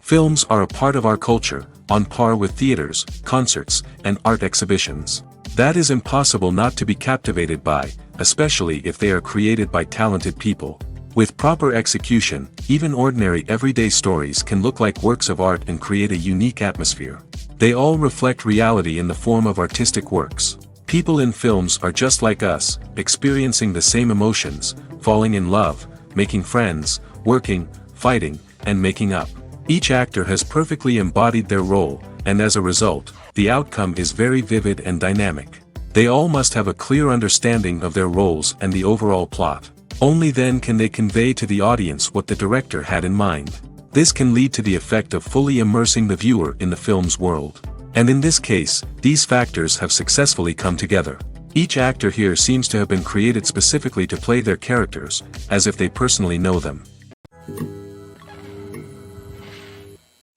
Films are a part of our culture, on par with theaters, concerts, and art exhibitions. That is impossible not to be captivated by, especially if they are created by talented people. With proper execution, even ordinary everyday stories can look like works of art and create a unique atmosphere. They all reflect reality in the form of artistic works. People in films are just like us, experiencing the same emotions, falling in love, making friends, working, fighting, and making up. Each actor has perfectly embodied their role, and as a result, the outcome is very vivid and dynamic. They all must have a clear understanding of their roles and the overall plot. Only then can they convey to the audience what the director had in mind. This can lead to the effect of fully immersing the viewer in the film's world. And in this case, these factors have successfully come together. Each actor here seems to have been created specifically to play their characters, as if they personally know them.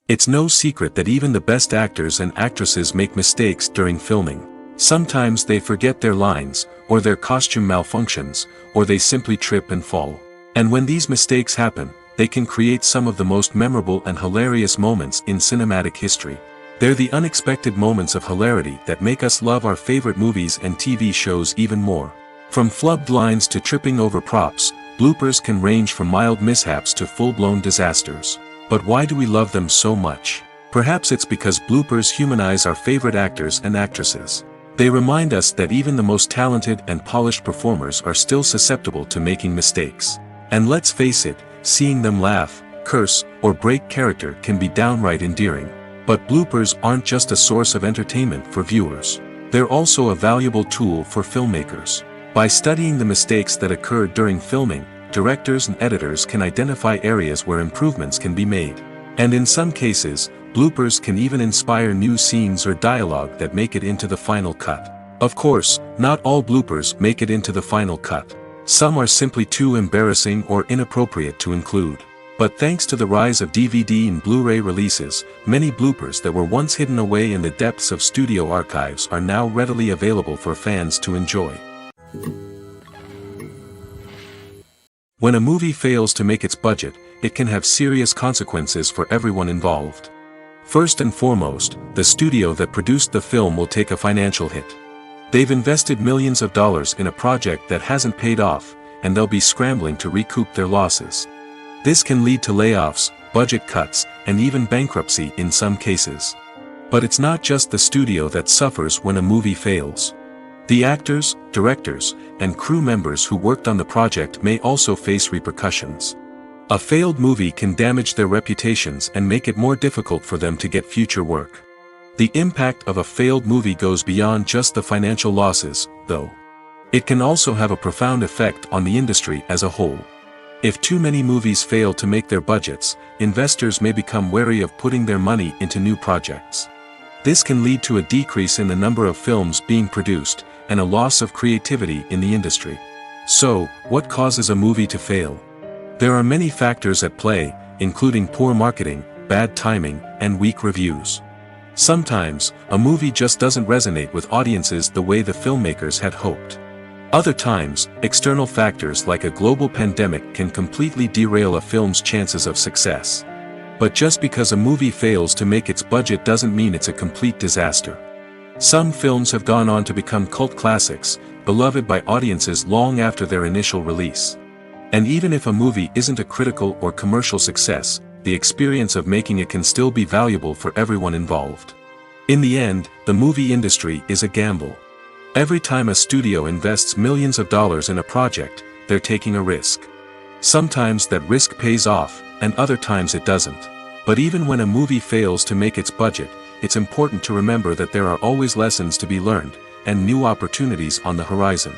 It's no secret that even the best actors and actresses make mistakes during filming. Sometimes they forget their lines, or their costume malfunctions, or they simply trip and fall. And when these mistakes happen, they can create some of the most memorable and hilarious moments in cinematic history. They're the unexpected moments of hilarity that make us love our favorite movies and TV shows even more. From flubbed lines to tripping over props, bloopers can range from mild mishaps to full-blown disasters. But why do we love them so much? Perhaps it's because bloopers humanize our favorite actors and actresses. They remind us that even the most talented and polished performers are still susceptible to making mistakes. And let's face it, seeing them laugh, curse, or break character can be downright endearing. But bloopers aren't just a source of entertainment for viewers. They're also a valuable tool for filmmakers. By studying the mistakes that occurred during filming, directors and editors can identify areas where improvements can be made. And in some cases, bloopers can even inspire new scenes or dialogue that make it into the final cut. Of course, not all bloopers make it into the final cut. Some are simply too embarrassing or inappropriate to include. But thanks to the rise of DVD and Blu-ray releases, many bloopers that were once hidden away in the depths of studio archives are now readily available for fans to enjoy. When a movie fails to make its budget, it can have serious consequences for everyone involved. First and foremost, the studio that produced the film will take a financial hit. They've invested millions of dollars in a project that hasn't paid off, and they'll be scrambling to recoup their losses. This can lead to layoffs, budget cuts, and even bankruptcy in some cases. But it's not just the studio that suffers when a movie fails. The actors, directors, and crew members who worked on the project may also face repercussions. A failed movie can damage their reputations and make it more difficult for them to get future work. The impact of a failed movie goes beyond just the financial losses, though. It can also have a profound effect on the industry as a whole. If too many movies fail to make their budgets, investors may become wary of putting their money into new projects. This can lead to a decrease in the number of films being produced, and a loss of creativity in the industry. So, what causes a movie to fail? There are many factors at play, including poor marketing, bad timing, and weak reviews. Sometimes, a movie just doesn't resonate with audiences the way the filmmakers had hoped. Other times, external factors like a global pandemic can completely derail a film's chances of success. But just because a movie fails to make its budget doesn't mean it's a complete disaster. Some films have gone on to become cult classics, beloved by audiences long after their initial release. And even if a movie isn't a critical or commercial success, the experience of making it can still be valuable for everyone involved. In the end, the movie industry is a gamble. Every time a studio invests millions of dollars in a project, they're taking a risk. Sometimes that risk pays off, and other times it doesn't. But even when a movie fails to make its budget, it's important to remember that there are always lessons to be learned, and new opportunities on the horizon.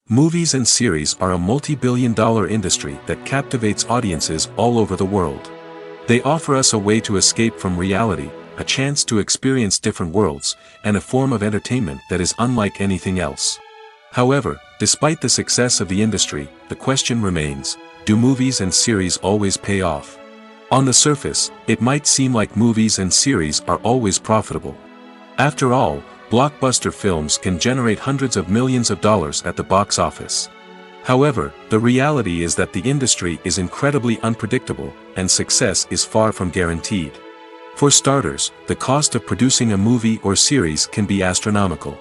Movies and series are a multi-billion-dollar industry that captivates audiences all over the world. They offer us a way to escape from reality, a chance to experience different worlds, and a form of entertainment that is unlike anything else. However, despite the success of the industry, the question remains, do movies and series always pay off? On the surface, it might seem like movies and series are always profitable. After all, blockbuster films can generate hundreds of millions of dollars at the box office. However, the reality is that the industry is incredibly unpredictable, and success is far from guaranteed. For starters, the cost of producing a movie or series can be astronomical.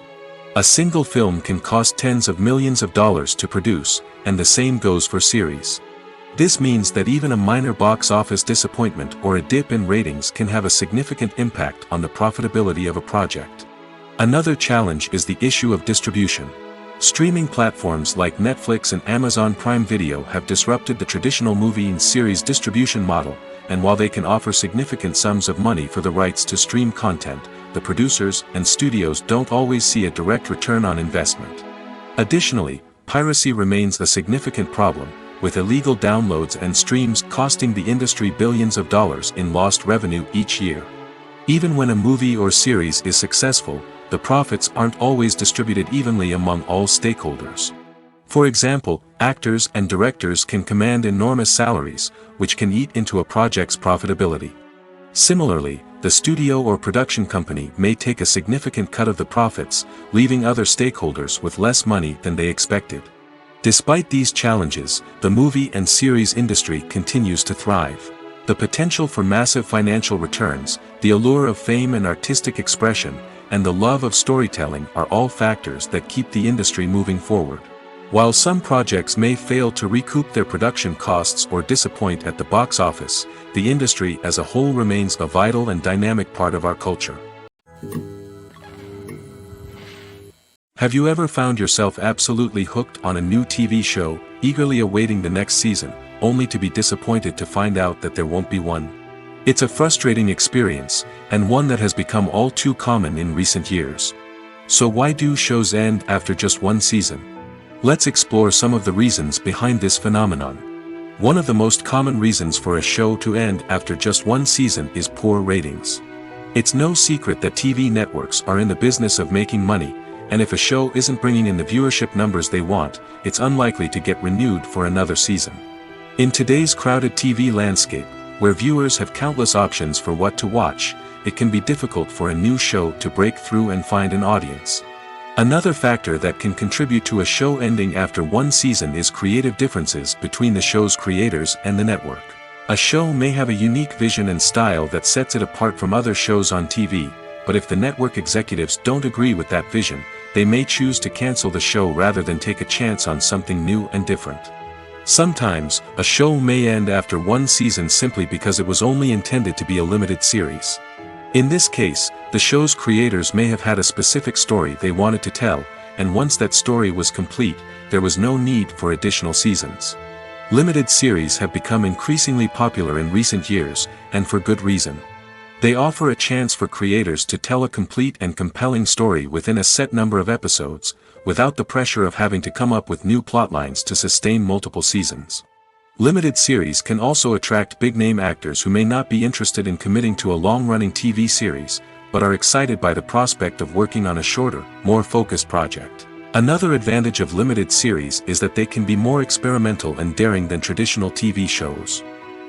A single film can cost tens of millions of dollars to produce, and the same goes for series. This means that even a minor box office disappointment or a dip in ratings can have a significant impact on the profitability of a project. Another challenge is the issue of distribution. Streaming platforms like Netflix and Amazon Prime Video have disrupted the traditional movie and series distribution model, and while they can offer significant sums of money for the rights to stream content, the producers and studios don't always see a direct return on investment. Additionally, piracy remains a significant problem, with illegal downloads and streams costing the industry billions of dollars in lost revenue each year. Even when a movie or series is successful, the profits aren't always distributed evenly among all stakeholders. For example, actors and directors can command enormous salaries, which can eat into a project's profitability. Similarly, the studio or production company may take a significant cut of the profits, leaving other stakeholders with less money than they expected. Despite these challenges, the movie and series industry continues to thrive. The potential for massive financial returns, the allure of fame and artistic expression, and the love of storytelling are all factors that keep the industry moving forward. While some projects may fail to recoup their production costs or disappoint at the box office, the industry as a whole remains a vital and dynamic part of our culture. Have you ever found yourself absolutely hooked on a new TV show, eagerly awaiting the next season, only to be disappointed to find out that there won't be one? It's a frustrating experience, and one that has become all too common in recent years. So why do shows end after just one season? Let's explore some of the reasons behind this phenomenon. One of the most common reasons for a show to end after just one season is poor ratings. It's no secret that TV networks are in the business of making money, and if a show isn't bringing in the viewership numbers they want, it's unlikely to get renewed for another season. In today's crowded TV landscape, where viewers have countless options for what to watch, it can be difficult for a new show to break through and find an audience. Another factor that can contribute to a show ending after one season is creative differences between the show's creators and the network. A show may have a unique vision and style that sets it apart from other shows on TV, but if the network executives don't agree with that vision, they may choose to cancel the show rather than take a chance on something new and different. Sometimes, a show may end after one season simply because it was only intended to be a limited series. In this case, the show's creators may have had a specific story they wanted to tell, and once that story was complete, there was no need for additional seasons. Limited series have become increasingly popular in recent years, and for good reason. They offer a chance for creators to tell a complete and compelling story within a set number of episodes, without the pressure of having to come up with new plotlines to sustain multiple seasons. Limited series can also attract big-name actors who may not be interested in committing to a long-running TV series, but are excited by the prospect of working on a shorter, more focused project. Another advantage of limited series is that they can be more experimental and daring than traditional TV shows.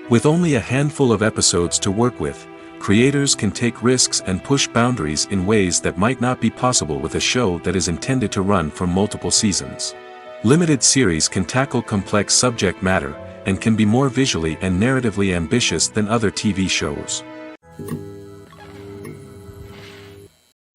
With only a handful of episodes to work with, creators can take risks and push boundaries in ways that might not be possible with a show that is intended to run for multiple seasons. Limited series can tackle complex subject matter, and can be more visually and narratively ambitious than other TV shows.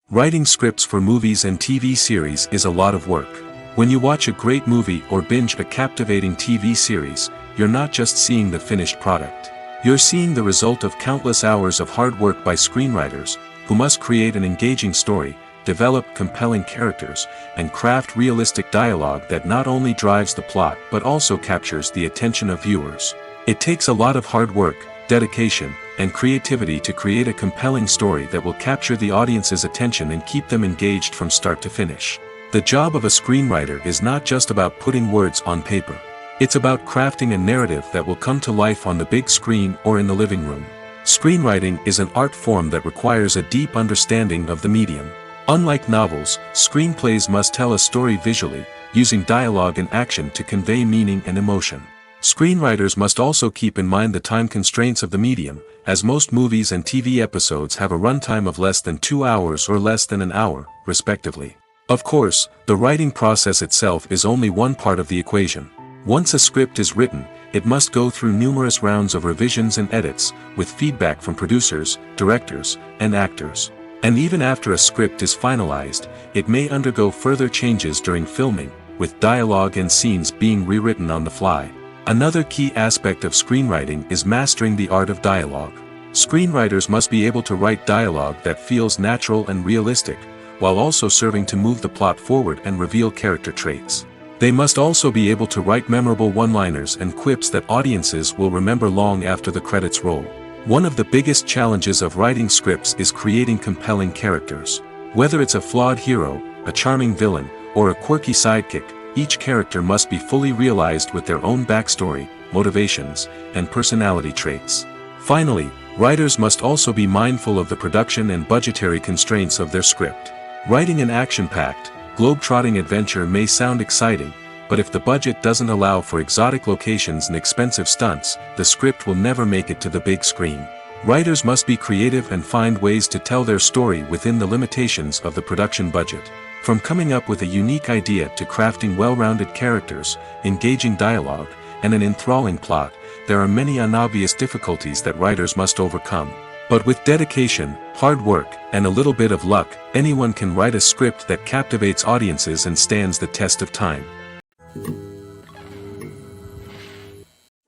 Writing scripts for movies and TV series is a lot of work. When you watch a great movie or binge a captivating TV series, you're not just seeing the finished product. You're seeing the result of countless hours of hard work by screenwriters, who must create an engaging story, develop compelling characters, and craft realistic dialogue that not only drives the plot but also captures the attention of viewers. It takes a lot of hard work, dedication, and creativity to create a compelling story that will capture the audience's attention and keep them engaged from start to finish. The job of a screenwriter is not just about putting words on paper. It's about crafting a narrative that will come to life on the big screen or in the living room. Screenwriting is an art form that requires a deep understanding of the medium. Unlike novels, screenplays must tell a story visually, using dialogue and action to convey meaning and emotion. Screenwriters must also keep in mind the time constraints of the medium, as most movies and TV episodes have a runtime of less than 2 hours or less than an hour, respectively. Of course, the writing process itself is only one part of the equation. Once a script is written, it must go through numerous rounds of revisions and edits, with feedback from producers, directors, and actors. And even after a script is finalized, it may undergo further changes during filming, with dialogue and scenes being rewritten on the fly. Another key aspect of screenwriting is mastering the art of dialogue. Screenwriters must be able to write dialogue that feels natural and realistic, while also serving to move the plot forward and reveal character traits. They must also be able to write memorable one-liners and quips that audiences will remember long after the credits roll. One of the biggest challenges of writing scripts is creating compelling characters. Whether it's a flawed hero, a charming villain, or a quirky sidekick, each character must be fully realized with their own backstory, motivations, and personality traits. Finally, writers must also be mindful of the production and budgetary constraints of their script. Writing an action-packed, globe-trotting adventure may sound exciting, but if the budget doesn't allow for exotic locations and expensive stunts, the script will never make it to the big screen. Writers must be creative and find ways to tell their story within the limitations of the production budget. From coming up with a unique idea to crafting well-rounded characters, engaging dialogue, and an enthralling plot, there are many unobvious difficulties that writers must overcome. But with dedication, hard work, and a little bit of luck, anyone can write a script that captivates audiences and stands the test of time.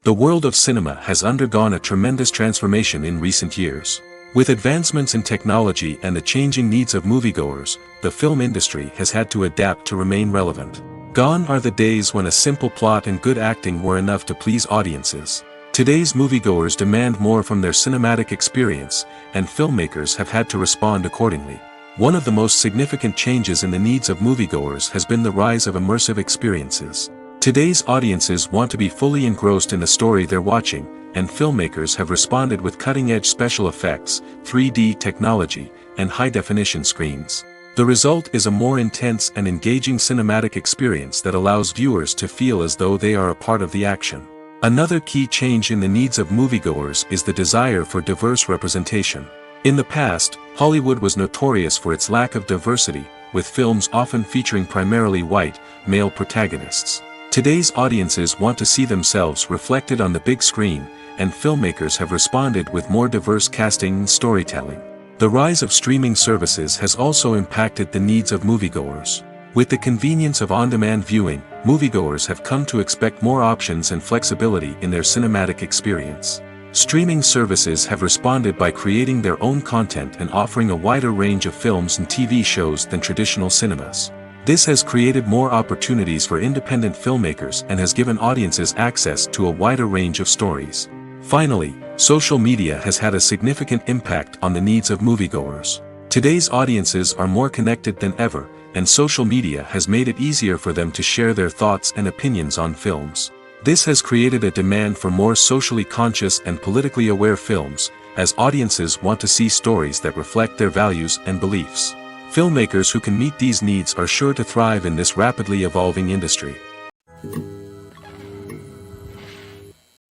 The world of cinema has undergone a tremendous transformation in recent years. With advancements in technology and the changing needs of moviegoers, the film industry has had to adapt to remain relevant. Gone are the days when a simple plot and good acting were enough to please audiences. Today's moviegoers demand more from their cinematic experience, and filmmakers have had to respond accordingly. One of the most significant changes in the needs of moviegoers has been the rise of immersive experiences. Today's audiences want to be fully engrossed in the story they're watching, and filmmakers have responded with cutting-edge special effects, 3D technology, and high-definition screens. The result is a more intense and engaging cinematic experience that allows viewers to feel as though they are a part of the action. Another key change in the needs of moviegoers is the desire for diverse representation. In the past, Hollywood was notorious for its lack of diversity, with films often featuring primarily white, male protagonists. Today's audiences want to see themselves reflected on the big screen, and filmmakers have responded with more diverse casting and storytelling. The rise of streaming services has also impacted the needs of moviegoers. With the convenience of on-demand viewing, moviegoers have come to expect more options and flexibility in their cinematic experience. Streaming services have responded by creating their own content and offering a wider range of films and TV shows than traditional cinemas. This has created more opportunities for independent filmmakers and has given audiences access to a wider range of stories. Finally, social media has had a significant impact on the needs of moviegoers. Today's audiences are more connected than ever, and social media has made it easier for them to share their thoughts and opinions on films. This has created a demand for more socially conscious and politically aware films, as audiences want to see stories that reflect their values and beliefs. Filmmakers who can meet these needs are sure to thrive in this rapidly evolving industry.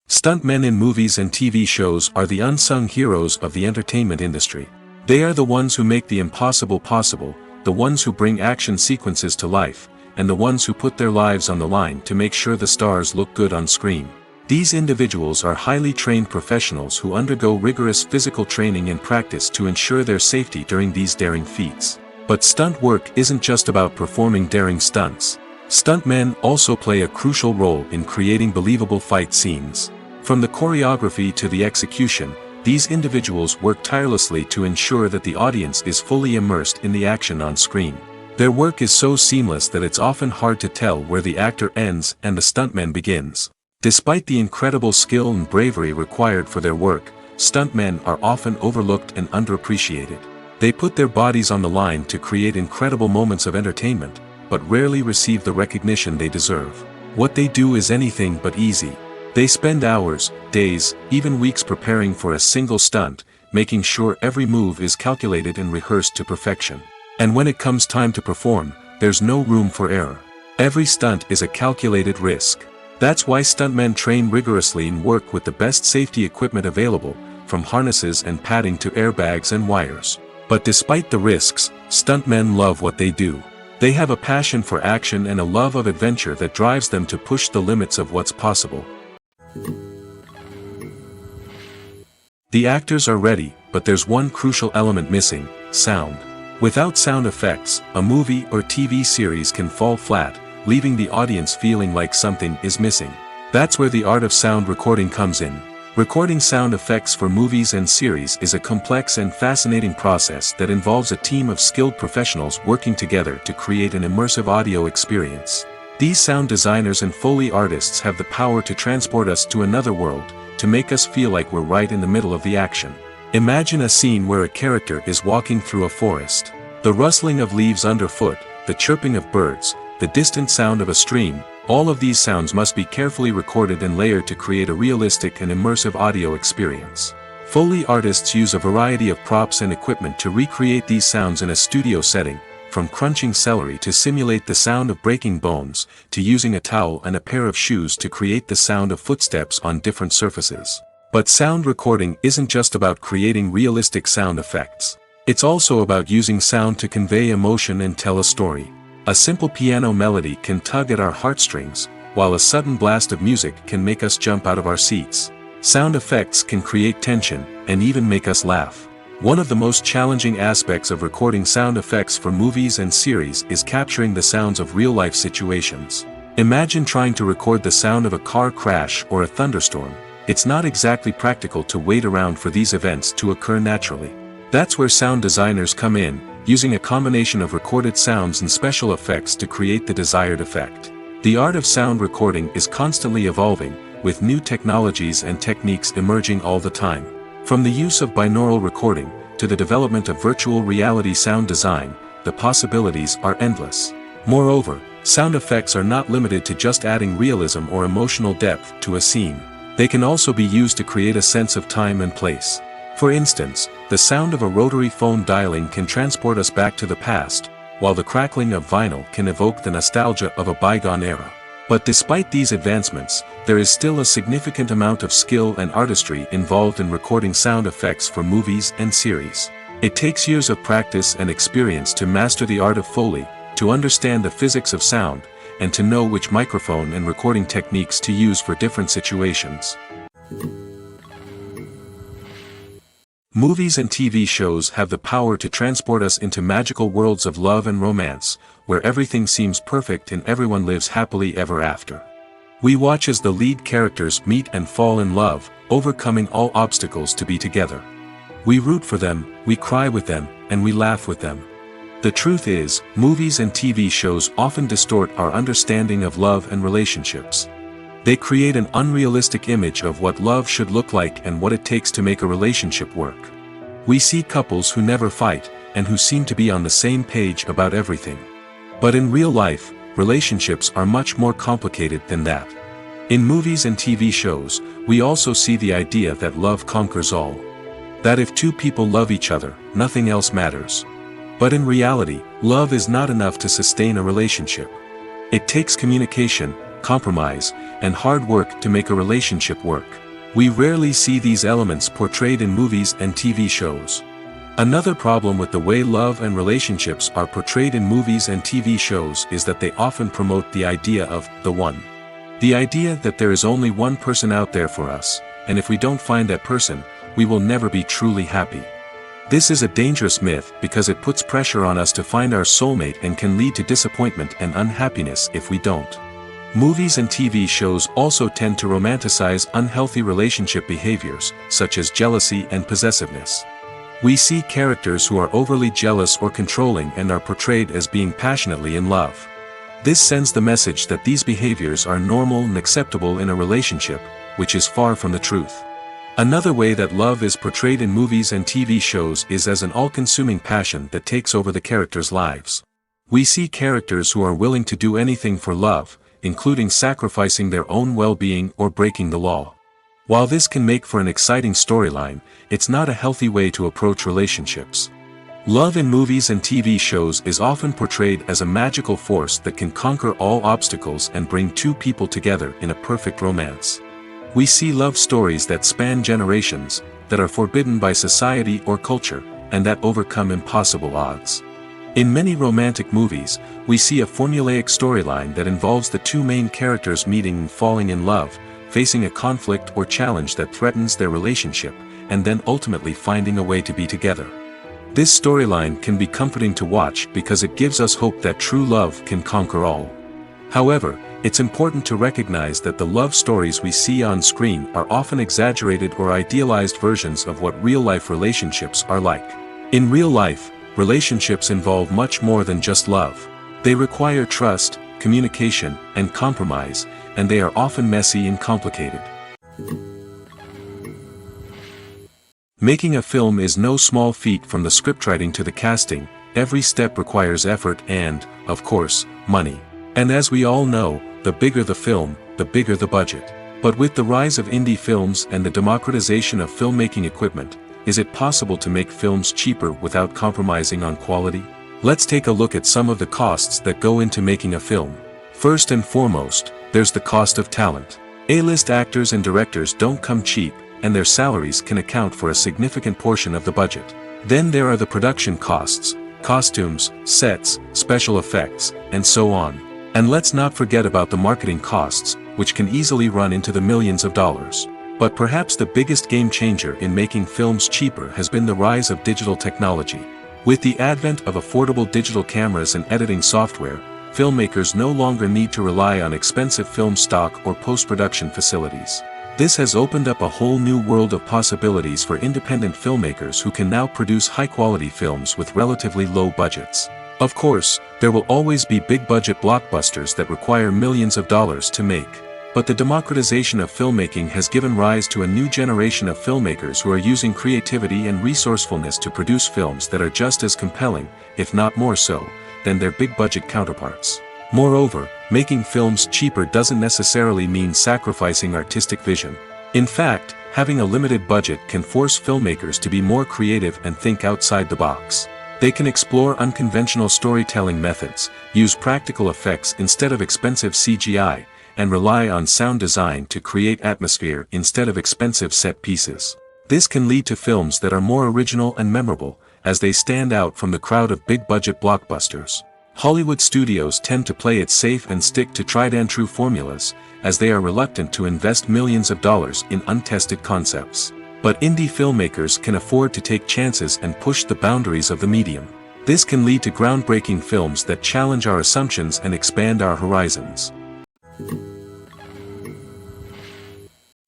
Stuntmen in movies and TV shows are the unsung heroes of the entertainment industry. They are the ones who make the impossible possible, the ones who bring action sequences to life, and the ones who put their lives on the line to make sure the stars look good on screen. These individuals are highly trained professionals who undergo rigorous physical training and practice to ensure their safety during these daring feats. But stunt work isn't just about performing daring stunts. Stuntmen also play a crucial role in creating believable fight scenes. From the choreography to the execution, these individuals work tirelessly to ensure that the audience is fully immersed in the action on screen. Their work is so seamless that it's often hard to tell where the actor ends and the stuntman begins. Despite the incredible skill and bravery required for their work, stuntmen are often overlooked and underappreciated. They put their bodies on the line to create incredible moments of entertainment, but rarely receive the recognition they deserve. What they do is anything but easy. They spend hours, days, even weeks preparing for a single stunt, making sure every move is calculated and rehearsed to perfection. And when it comes time to perform, there's no room for error. Every stunt is a calculated risk. That's why stuntmen train rigorously and work with the best safety equipment available, from harnesses and padding to airbags and wires. But despite the risks, stuntmen love what they do. They have a passion for action and a love of adventure that drives them to push the limits of what's possible. The actors are ready, but there's one crucial element missing: sound. Without sound effects, a movie or TV series can fall flat, leaving the audience feeling like something is missing. That's where the art of sound recording comes in. Recording sound effects for movies and series is a complex and fascinating process that involves a team of skilled professionals working together to create an immersive audio experience. These sound designers and Foley artists have the power to transport us to another world, to make us feel like we're right in the middle of the action. Imagine a scene where a character is walking through a forest. The rustling of leaves underfoot, the chirping of birds, the distant sound of a stream, all of these sounds must be carefully recorded and layered to create a realistic and immersive audio experience. Foley artists use a variety of props and equipment to recreate these sounds in a studio setting, from crunching celery to simulate the sound of breaking bones, to using a towel and a pair of shoes to create the sound of footsteps on different surfaces. But sound recording isn't just about creating realistic sound effects. It's also about using sound to convey emotion and tell a story. A simple piano melody can tug at our heartstrings, while a sudden blast of music can make us jump out of our seats. Sound effects can create tension, and even make us laugh. One of the most challenging aspects of recording sound effects for movies and series is capturing the sounds of real-life situations. Imagine trying to record the sound of a car crash or a thunderstorm. It's not exactly practical to wait around for these events to occur naturally. That's where sound designers come in, using a combination of recorded sounds and special effects to create the desired effect. The art of sound recording is constantly evolving, with new technologies and techniques emerging all the time. From the use of binaural recording, to the development of virtual reality sound design, the possibilities are endless. Moreover, sound effects are not limited to just adding realism or emotional depth to a scene. They can also be used to create a sense of time and place. For instance, the sound of a rotary phone dialing can transport us back to the past, while the crackling of vinyl can evoke the nostalgia of a bygone era. But despite these advancements, there is still a significant amount of skill and artistry involved in recording sound effects for movies and series. It takes years of practice and experience to master the art of Foley, to understand the physics of sound, and to know which microphone and recording techniques to use for different situations. Movies and TV shows have the power to transport us into magical worlds of love and romance, where everything seems perfect and everyone lives happily ever after. We watch as the lead characters meet and fall in love, overcoming all obstacles to be together. We root for them, we cry with them, and we laugh with them. The truth is, movies and TV shows often distort our understanding of love and relationships. They create an unrealistic image of what love should look like and what it takes to make a relationship work. We see couples who never fight, and who seem to be on the same page about everything. But in real life, relationships are much more complicated than that. In movies and TV shows, we also see the idea that love conquers all. That if two people love each other, nothing else matters. But in reality, love is not enough to sustain a relationship. It takes communication, compromise, and hard work to make a relationship work. We rarely see these elements portrayed in movies and TV shows. Another problem with the way love and relationships are portrayed in movies and TV shows is that they often promote the idea of the one. The idea that there is only one person out there for us, and if we don't find that person, we will never be truly happy. This is a dangerous myth because it puts pressure on us to find our soulmate and can lead to disappointment and unhappiness if we don't. Movies and TV shows also tend to romanticize unhealthy relationship behaviors, such as jealousy and possessiveness. We see characters who are overly jealous or controlling and are portrayed as being passionately in love. This sends the message that these behaviors are normal and acceptable in a relationship, which is far from the truth. Another way that love is portrayed in movies and TV shows is as an all-consuming passion that takes over the characters' lives. We see characters who are willing to do anything for love, including sacrificing their own well-being or breaking the law. While this can make for an exciting storyline, it's not a healthy way to approach relationships. Love in movies and TV shows is often portrayed as a magical force that can conquer all obstacles and bring two people together in a perfect romance. We see love stories that span generations, that are forbidden by society or culture, and that overcome impossible odds. In many romantic movies, we see a formulaic storyline that involves the two main characters meeting and falling in love, facing a conflict or challenge that threatens their relationship, and then ultimately finding a way to be together. This storyline can be comforting to watch because it gives us hope that true love can conquer all. However, it's important to recognize that the love stories we see on screen are often exaggerated or idealized versions of what real-life relationships are like. In real life, relationships involve much more than just love. They require trust, communication, and compromise, and they are often messy and complicated. Making a film is no small feat. From the scriptwriting to the casting, every step requires effort and, of course, money. And as we all know, the bigger the film, the bigger the budget. But with the rise of indie films and the democratization of filmmaking equipment, is it possible to make films cheaper without compromising on quality? Let's take a look at some of the costs that go into making a film. First and foremost, there's the cost of talent. A-list actors and directors don't come cheap, and their salaries can account for a significant portion of the budget. Then there are the production costs, costumes, sets, special effects, and so on. And let's not forget about the marketing costs, which can easily run into the millions of dollars. But perhaps the biggest game changer in making films cheaper has been the rise of digital technology. With the advent of affordable digital cameras and editing software, filmmakers no longer need to rely on expensive film stock or post-production facilities. This has opened up a whole new world of possibilities for independent filmmakers who can now produce high-quality films with relatively low budgets. Of course, there will always be big-budget blockbusters that require millions of dollars to make. But the democratization of filmmaking has given rise to a new generation of filmmakers who are using creativity and resourcefulness to produce films that are just as compelling, if not more so, than their big-budget counterparts. Moreover, making films cheaper doesn't necessarily mean sacrificing artistic vision. In fact, having a limited budget can force filmmakers to be more creative and think outside the box. They can explore unconventional storytelling methods, use practical effects instead of expensive CGI, and rely on sound design to create atmosphere instead of expensive set pieces. This can lead to films that are more original and memorable, as they stand out from the crowd of big-budget blockbusters. Hollywood studios tend to play it safe and stick to tried-and-true formulas, as they are reluctant to invest millions of dollars in untested concepts. But indie filmmakers can afford to take chances and push the boundaries of the medium. This can lead to groundbreaking films that challenge our assumptions and expand our horizons.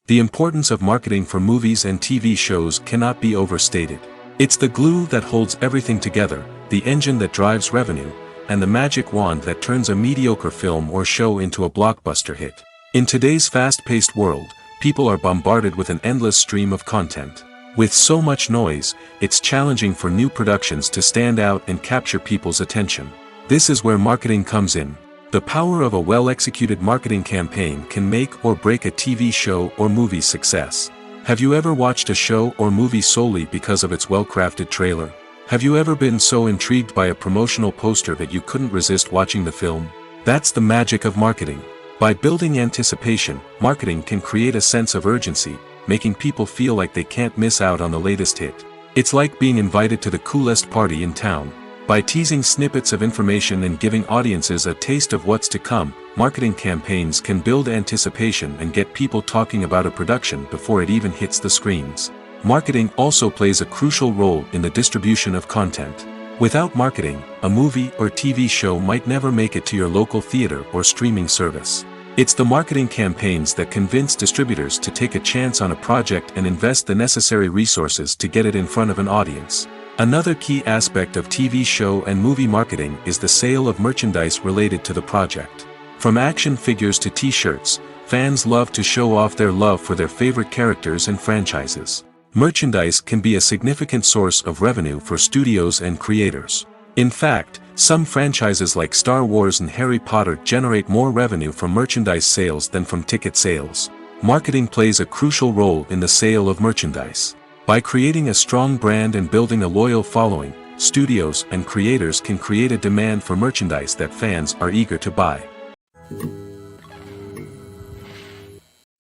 The importance of marketing for movies and TV shows cannot be overstated. It's the glue that holds everything together, the engine that drives revenue, and the magic wand that turns a mediocre film or show into a blockbuster hit. In today's fast-paced world, people are bombarded with an endless stream of content. With so much noise, it's challenging for new productions to stand out and capture people's attention. This is where marketing comes in. The power of a well-executed marketing campaign can make or break a TV show or movie's success. Have you ever watched a show or movie solely because of its well-crafted trailer? Have you ever been so intrigued by a promotional poster that you couldn't resist watching the film? That's the magic of marketing. By building anticipation, marketing can create a sense of urgency, making people feel like they can't miss out on the latest hit. It's like being invited to the coolest party in town. By teasing snippets of information and giving audiences a taste of what's to come, marketing campaigns can build anticipation and get people talking about a production before it even hits the screens. Marketing also plays a crucial role in the distribution of content. Without marketing, a movie or TV show might never make it to your local theater or streaming service. It's the marketing campaigns that convince distributors to take a chance on a project and invest the necessary resources to get it in front of an audience. Another key aspect of TV show and movie marketing is the sale of merchandise related to the project. From action figures to t-shirts, fans love to show off their love for their favorite characters and franchises. Merchandise can be a significant source of revenue for studios and creators. In fact, some franchises like Star Wars and Harry Potter generate more revenue from merchandise sales than from ticket sales. Marketing plays a crucial role in the sale of merchandise. By creating a strong brand and building a loyal following, studios and creators can create a demand for merchandise that fans are eager to buy.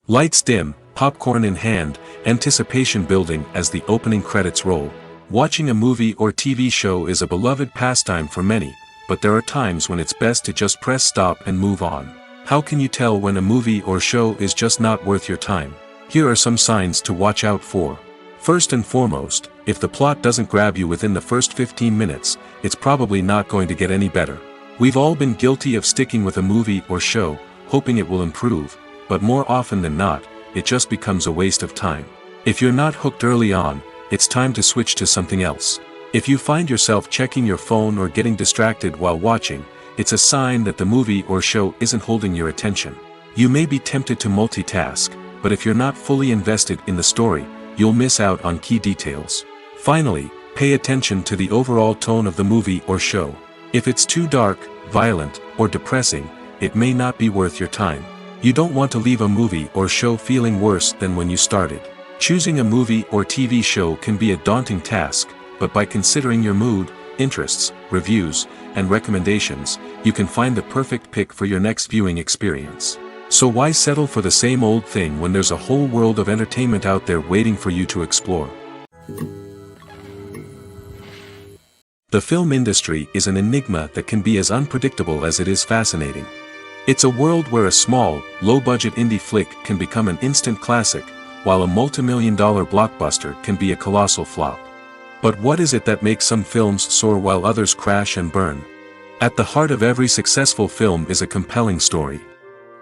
Lights dim, popcorn in hand, anticipation building as the opening credits roll. Watching a movie or TV show is a beloved pastime for many, but there are times when it's best to just press stop and move on. How can you tell when a movie or show is just not worth your time? Here are some signs to watch out for. First and foremost, if the plot doesn't grab you within the first 15 minutes, it's probably not going to get any better. We've all been guilty of sticking with a movie or show, hoping it will improve, but more often than not, it just becomes a waste of time. If you're not hooked early on, it's time to switch to something else. If you find yourself checking your phone or getting distracted while watching, it's a sign that the movie or show isn't holding your attention. You may be tempted to multitask, but if you're not fully invested in the story, you'll miss out on key details. Finally, pay attention to the overall tone of the movie or show. If it's too dark, violent, or depressing, it may not be worth your time. You don't want to leave a movie or show feeling worse than when you started. Choosing a movie or TV show can be a daunting task, but by considering your mood, interests, reviews, and recommendations, you can find the perfect pick for your next viewing experience. So why settle for the same old thing when there's a whole world of entertainment out there waiting for you to explore? The film industry is an enigma that can be as unpredictable as it is fascinating. It's a world where a small, low-budget indie flick can become an instant classic, while a multi-million-dollar blockbuster can be a colossal flop. But what is it that makes some films soar while others crash and burn? At the heart of every successful film is a compelling story.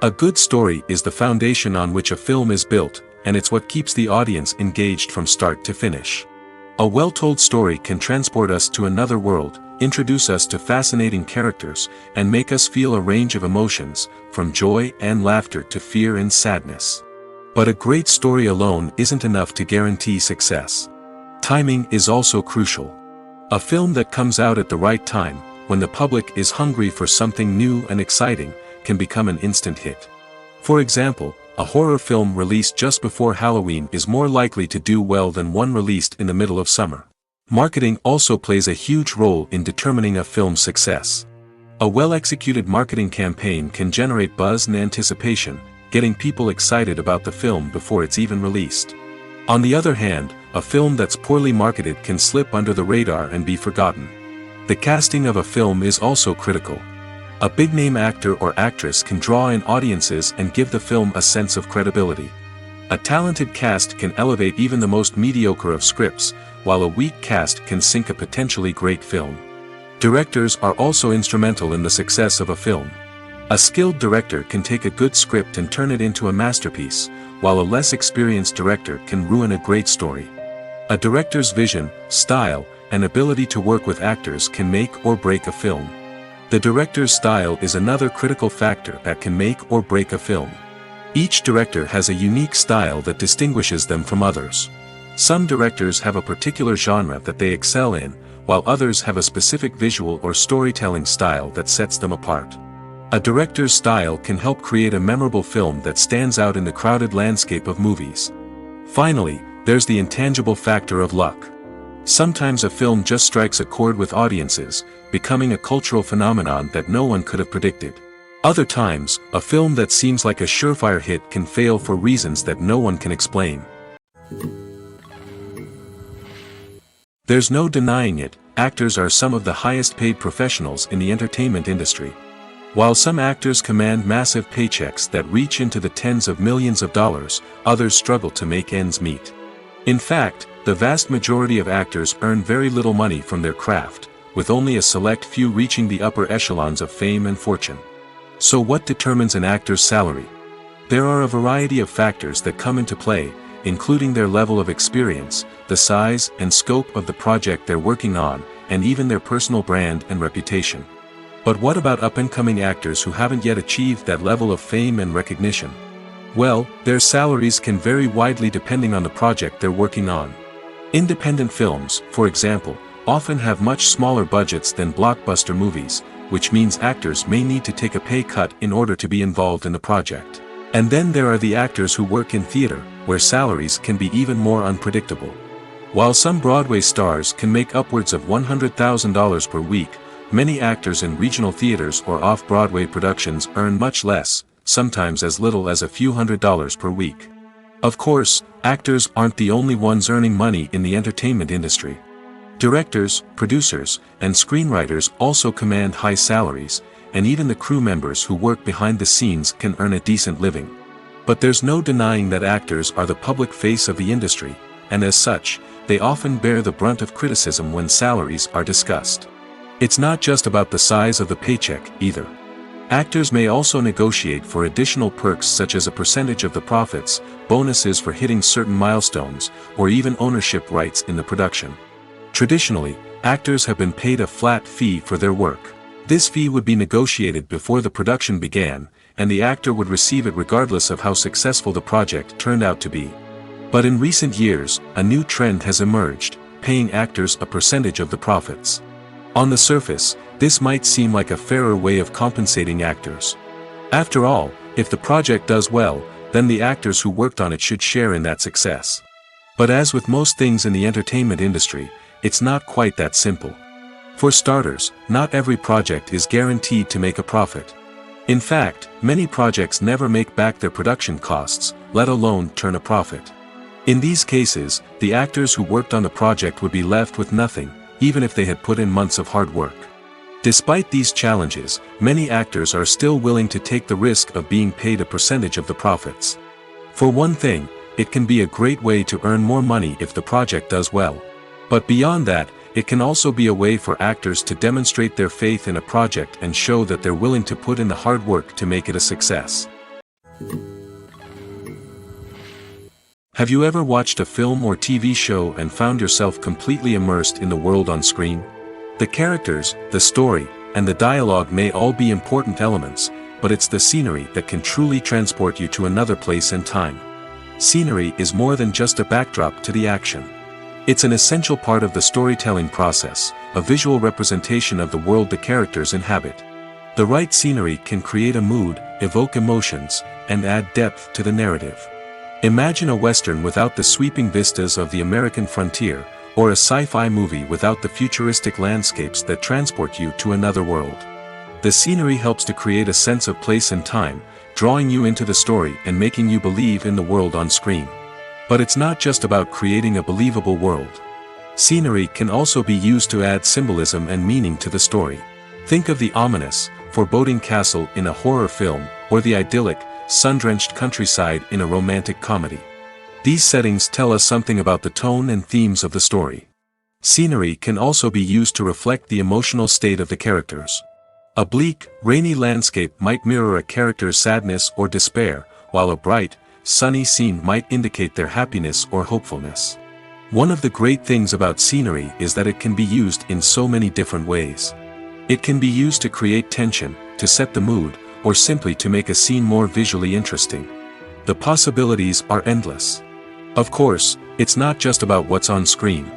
A good story is the foundation on which a film is built, and it's what keeps the audience engaged from start to finish. A well-told story can transport us to another world, introduce us to fascinating characters, and make us feel a range of emotions, from joy and laughter to fear and sadness. But a great story alone isn't enough to guarantee success. Timing is also crucial. A film that comes out at the right time, when the public is hungry for something new and exciting, can become an instant hit. For example, a horror film released just before Halloween is more likely to do well than one released in the middle of summer. Marketing also plays a huge role in determining a film's success. A well-executed marketing campaign can generate buzz and anticipation, getting people excited about the film before it's even released. On the other hand, a film that's poorly marketed can slip under the radar and be forgotten. The casting of a film is also critical. A big-name actor or actress can draw in audiences and give the film a sense of credibility. A talented cast can elevate even the most mediocre of scripts, while a weak cast can sink a potentially great film. Directors are also instrumental in the success of a film. A skilled director can take a good script and turn it into a masterpiece, while a less experienced director can ruin a great story. A director's vision, style, and ability to work with actors can make or break a film. The director's style is another critical factor that can make or break a film. Each director has a unique style that distinguishes them from others. Some directors have a particular genre that they excel in, while others have a specific visual or storytelling style that sets them apart. A director's style can help create a memorable film that stands out in the crowded landscape of movies. Finally, there's the intangible factor of luck. Sometimes a film just strikes a chord with audiences, becoming a cultural phenomenon that no one could have predicted. Other times, a film that seems like a surefire hit can fail for reasons that no one can explain. There's no denying it, actors are some of the highest-paid professionals in the entertainment industry. While some actors command massive paychecks that reach into the tens of millions of dollars, others struggle to make ends meet. In fact, the vast majority of actors earn very little money from their craft, with only a select few reaching the upper echelons of fame and fortune. So what determines an actor's salary? There are a variety of factors that come into play, including their level of experience, the size and scope of the project they're working on, and even their personal brand and reputation. But what about up-and-coming actors who haven't yet achieved that level of fame and recognition? Well, their salaries can vary widely depending on the project they're working on. Independent films, for example, often have much smaller budgets than blockbuster movies, which means actors may need to take a pay cut in order to be involved in the project. And then there are the actors who work in theater, where salaries can be even more unpredictable. While some Broadway stars can make upwards of $100,000 per week, many actors in regional theaters or off-Broadway productions earn much less, sometimes as little as a few $100s per week. Of course, actors aren't the only ones earning money in the entertainment industry. Directors, producers, and screenwriters also command high salaries, and even the crew members who work behind the scenes can earn a decent living. But there's no denying that actors are the public face of the industry, and as such, they often bear the brunt of criticism when salaries are discussed. It's not just about the size of the paycheck, either. Actors may also negotiate for additional perks such as a percentage of the profits, bonuses for hitting certain milestones, or even ownership rights in the production. Traditionally, actors have been paid a flat fee for their work. This fee would be negotiated before the production began, and the actor would receive it regardless of how successful the project turned out to be. But in recent years, a new trend has emerged, paying actors a percentage of the profits. On the surface, this might seem like a fairer way of compensating actors. After all, if the project does well, then the actors who worked on it should share in that success. But as with most things in the entertainment industry, it's not quite that simple. For starters, not every project is guaranteed to make a profit. In fact, many projects never make back their production costs, let alone turn a profit. In these cases, the actors who worked on the project would be left with nothing, even if they had put in months of hard work. Despite these challenges, many actors are still willing to take the risk of being paid a percentage of the profits. For one thing, it can be a great way to earn more money if the project does well. But beyond that, it can also be a way for actors to demonstrate their faith in a project and show that they're willing to put in the hard work to make it a success. Have you ever watched a film or TV show and found yourself completely immersed in the world on screen? The characters, the story, and the dialogue may all be important elements, but it's the scenery that can truly transport you to another place and time. Scenery is more than just a backdrop to the action. It's an essential part of the storytelling process, a visual representation of the world the characters inhabit. The right scenery can create a mood, evoke emotions, and add depth to the narrative. Imagine a Western without the sweeping vistas of the American frontier, or a sci-fi movie without the futuristic landscapes that transport you to another world. The scenery helps to create a sense of place and time, drawing you into the story and making you believe in the world on screen. But it's not just about creating a believable world. Scenery can also be used to add symbolism and meaning to the story. Think of the ominous, foreboding castle in a horror film, or the idyllic, sun-drenched countryside in a romantic comedy. These settings tell us something about the tone and themes of the story. Scenery can also be used to reflect the emotional state of the characters. A bleak, rainy landscape might mirror a character's sadness or despair, while a bright, sunny scene might indicate their happiness or hopefulness. One of the great things about scenery is that it can be used in so many different ways. It can be used to create tension, to set the mood, or simply to make a scene more visually interesting. The possibilities are endless. Of course, it's not just about what's on screen.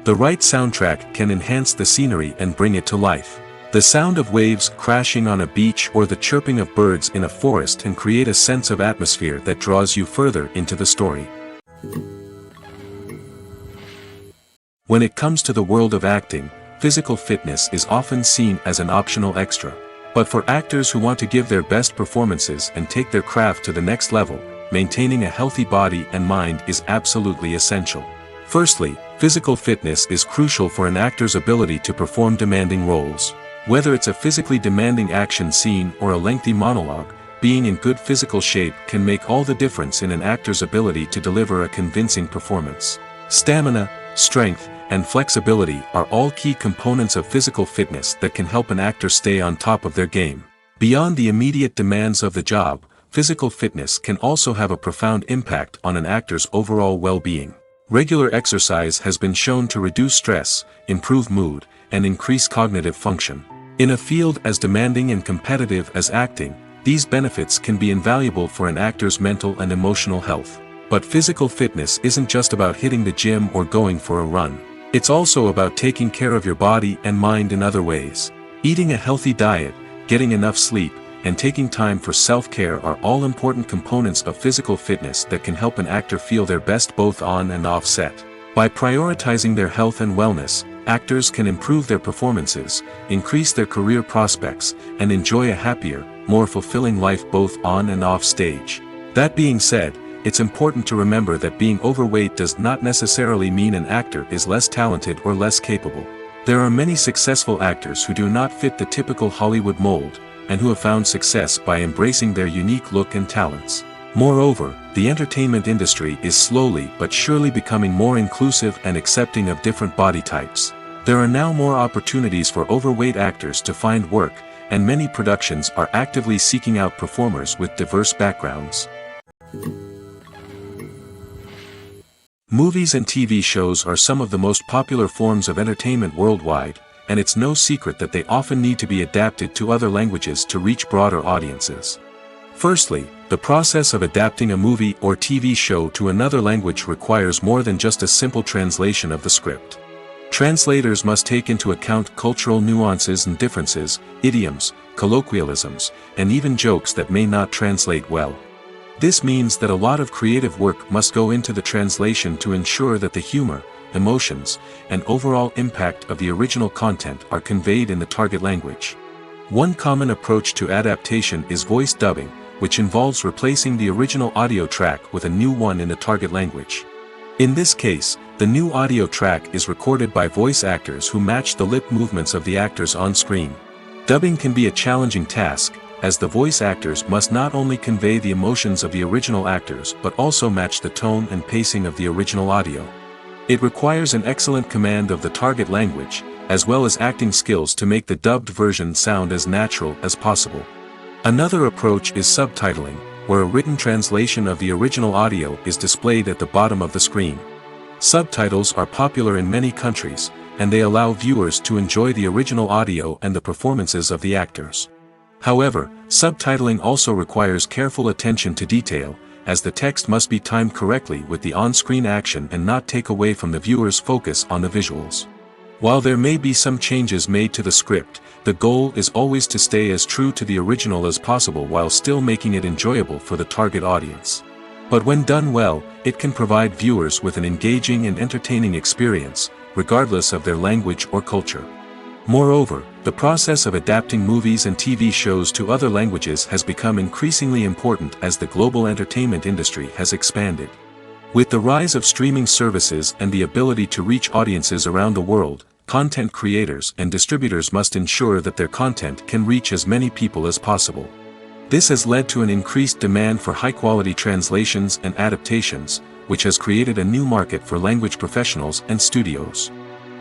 The right soundtrack can enhance the scenery and bring it to life. The sound of waves crashing on a beach or the chirping of birds in a forest can create a sense of atmosphere that draws you further into the story. When it comes to the world of acting, physical fitness is often seen as an optional extra. But for actors who want to give their best performances and take their craft to the next level, maintaining a healthy body and mind is absolutely essential. Firstly, physical fitness is crucial for an actor's ability to perform demanding roles. Whether it's a physically demanding action scene or a lengthy monologue, being in good physical shape can make all the difference in an actor's ability to deliver a convincing performance. Stamina, strength, and flexibility are all key components of physical fitness that can help an actor stay on top of their game. Beyond the immediate demands of the job, physical fitness can also have a profound impact on an actor's overall well-being. Regular exercise has been shown to reduce stress, improve mood, and increase cognitive function. In a field as demanding and competitive as acting, these benefits can be invaluable for an actor's mental and emotional health. But physical fitness isn't just about hitting the gym or going for a run. It's also about taking care of your body and mind in other ways. Eating a healthy diet, getting enough sleep, and taking time for self-care are all important components of physical fitness that can help an actor feel their best both on and off set. By prioritizing their health and wellness, actors can improve their performances, increase their career prospects, and enjoy a happier, more fulfilling life both on and off stage. That being said, it's important to remember that being overweight does not necessarily mean an actor is less talented or less capable. There are many successful actors who do not fit the typical Hollywood mold, and who have found success by embracing their unique look and talents. Moreover, the entertainment industry is slowly but surely becoming more inclusive and accepting of different body types. There are now more opportunities for overweight actors to find work, and many productions are actively seeking out performers with diverse backgrounds. Movies and TV shows are some of the most popular forms of entertainment worldwide, and it's no secret that they often need to be adapted to other languages to reach broader audiences. Firstly, the process of adapting a movie or TV show to another language requires more than just a simple translation of the script. Translators must take into account cultural nuances and differences, idioms, colloquialisms, and even jokes that may not translate well. This means that a lot of creative work must go into the translation to ensure that the humor, emotions, and overall impact of the original content are conveyed in the target language. One common approach to adaptation is voice dubbing, which involves replacing the original audio track with a new one in the target language. In this case, the new audio track is recorded by voice actors who match the lip movements of the actors on screen. Dubbing can be a challenging task, as the voice actors must not only convey the emotions of the original actors but also match the tone and pacing of the original audio. It requires an excellent command of the target language, as well as acting skills to make the dubbed version sound as natural as possible. Another approach is subtitling, where a written translation of the original audio is displayed at the bottom of the screen. Subtitles are popular in many countries, and they allow viewers to enjoy the original audio and the performances of the actors. However, subtitling also requires careful attention to detail, as the text must be timed correctly with the on-screen action and not take away from the viewer's focus on the visuals. While there may be some changes made to the script, the goal is always to stay as true to the original as possible while still making it enjoyable for the target audience. But when done well, it can provide viewers with an engaging and entertaining experience, regardless of their language or culture. Moreover, the process of adapting movies and TV shows to other languages has become increasingly important as the global entertainment industry has expanded. With the rise of streaming services and the ability to reach audiences around the world, content creators and distributors must ensure that their content can reach as many people as possible. This has led to an increased demand for high-quality translations and adaptations, which has created a new market for language professionals and studios.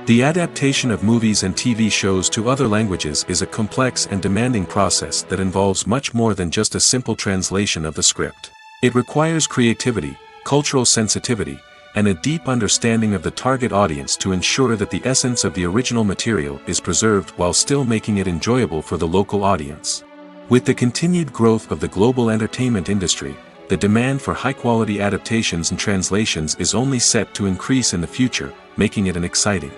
The adaptation of movies and TV shows to other languages is a complex and demanding process that involves much more than just a simple translation of the script. It requires creativity, cultural sensitivity, and a deep understanding of the target audience to ensure that the essence of the original material is preserved while still making it enjoyable for the local audience. With the continued growth of the global entertainment industry, the demand for high-quality adaptations and translations is only set to increase in the future, making it an exciting.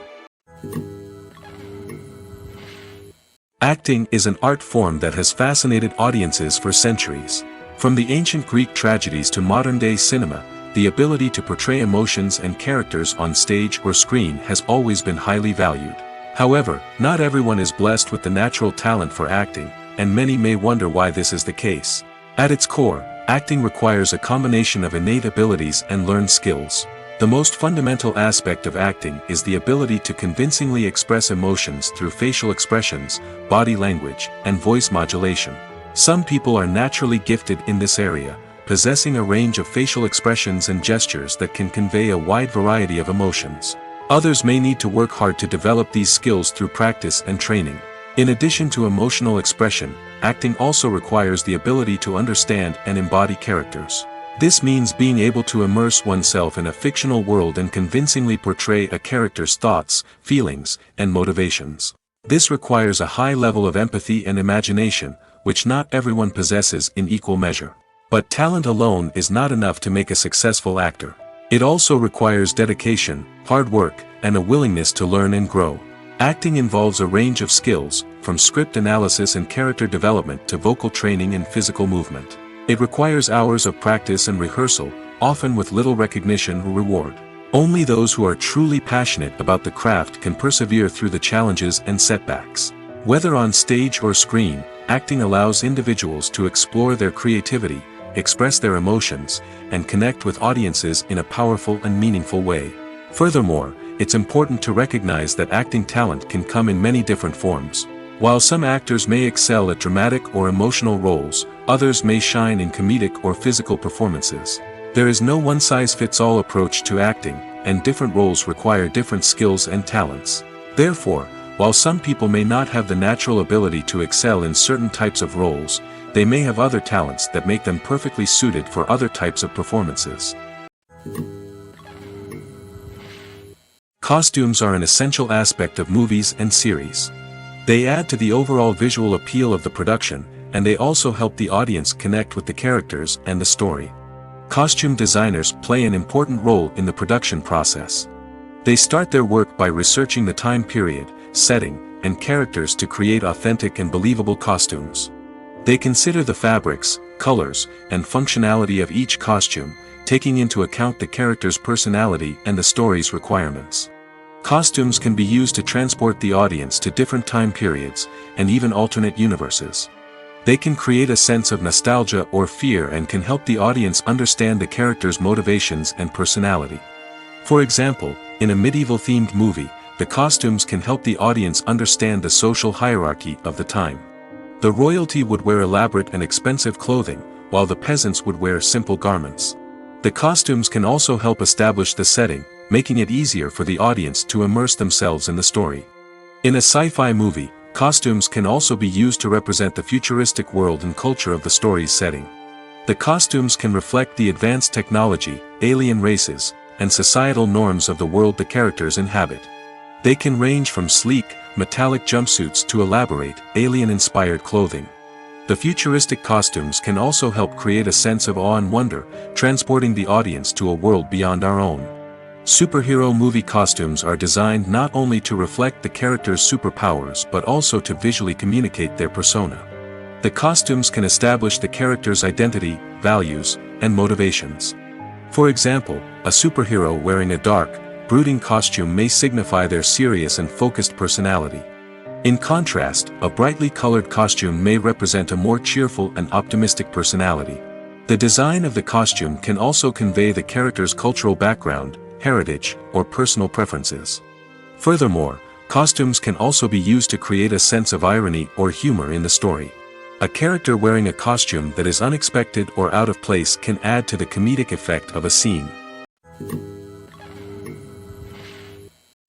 Acting is an art form that has fascinated audiences for centuries. From the ancient Greek tragedies to modern-day cinema, the ability to portray emotions and characters on stage or screen has always been highly valued. However, not everyone is blessed with the natural talent for acting, and many may wonder why this is the case. At its core, acting requires a combination of innate abilities and learned skills. The most fundamental aspect of acting is the ability to convincingly express emotions through facial expressions, body language, and voice modulation. Some people are naturally gifted in this area, possessing a range of facial expressions and gestures that can convey a wide variety of emotions. Others may need to work hard to develop these skills through practice and training. In addition to emotional expression, acting also requires the ability to understand and embody characters. This means being able to immerse oneself in a fictional world and convincingly portray a character's thoughts, feelings, and motivations. This requires a high level of empathy and imagination, which not everyone possesses in equal measure. But talent alone is not enough to make a successful actor. It also requires dedication, hard work, and a willingness to learn and grow. Acting involves a range of skills, from script analysis and character development to vocal training and physical movement. It requires hours of practice and rehearsal, often with little recognition or reward. Only those who are truly passionate about the craft can persevere through the challenges and setbacks. Whether on stage or screen, acting allows individuals to explore their creativity, express their emotions, and connect with audiences in a powerful and meaningful way. Furthermore, it's important to recognize that acting talent can come in many different forms. While some actors may excel at dramatic or emotional roles, others may shine in comedic or physical performances. There is no one-size-fits-all approach to acting, and different roles require different skills and talents. Therefore, while some people may not have the natural ability to excel in certain types of roles, they may have other talents that make them perfectly suited for other types of performances. Costumes are an essential aspect of movies and series. They add to the overall visual appeal of the production, and they also help the audience connect with the characters and the story. Costume designers play an important role in the production process. They start their work by researching the time period, setting, and characters to create authentic and believable costumes. They consider the fabrics, colors, and functionality of each costume, taking into account the character's personality and the story's requirements. Costumes can be used to transport the audience to different time periods, and even alternate universes. They can create a sense of nostalgia or fear and can help the audience understand the character's motivations and personality. For example, in a medieval-themed movie, the costumes can help the audience understand the social hierarchy of the time. The royalty would wear elaborate and expensive clothing, while the peasants would wear simple garments. The costumes can also help establish the setting, making it easier for the audience to immerse themselves in the story. In a sci-fi movie, costumes can also be used to represent the futuristic world and culture of the story's setting. The costumes can reflect the advanced technology, alien races, and societal norms of the world the characters inhabit. They can range from sleek, metallic jumpsuits to elaborate, alien-inspired clothing. The futuristic costumes can also help create a sense of awe and wonder, transporting the audience to a world beyond our own. Superhero movie costumes are designed not only to reflect the character's superpowers but also to visually communicate their persona. The costumes can establish the character's identity, values, and motivations. For example, a superhero wearing a dark, brooding costume may signify their serious and focused personality. In contrast, a brightly colored costume may represent a more cheerful and optimistic personality. The design of the costume can also convey the character's cultural background, heritage, or personal preferences. Furthermore, costumes can also be used to create a sense of irony or humor in the story. A character wearing a costume that is unexpected or out of place can add to the comedic effect of a scene.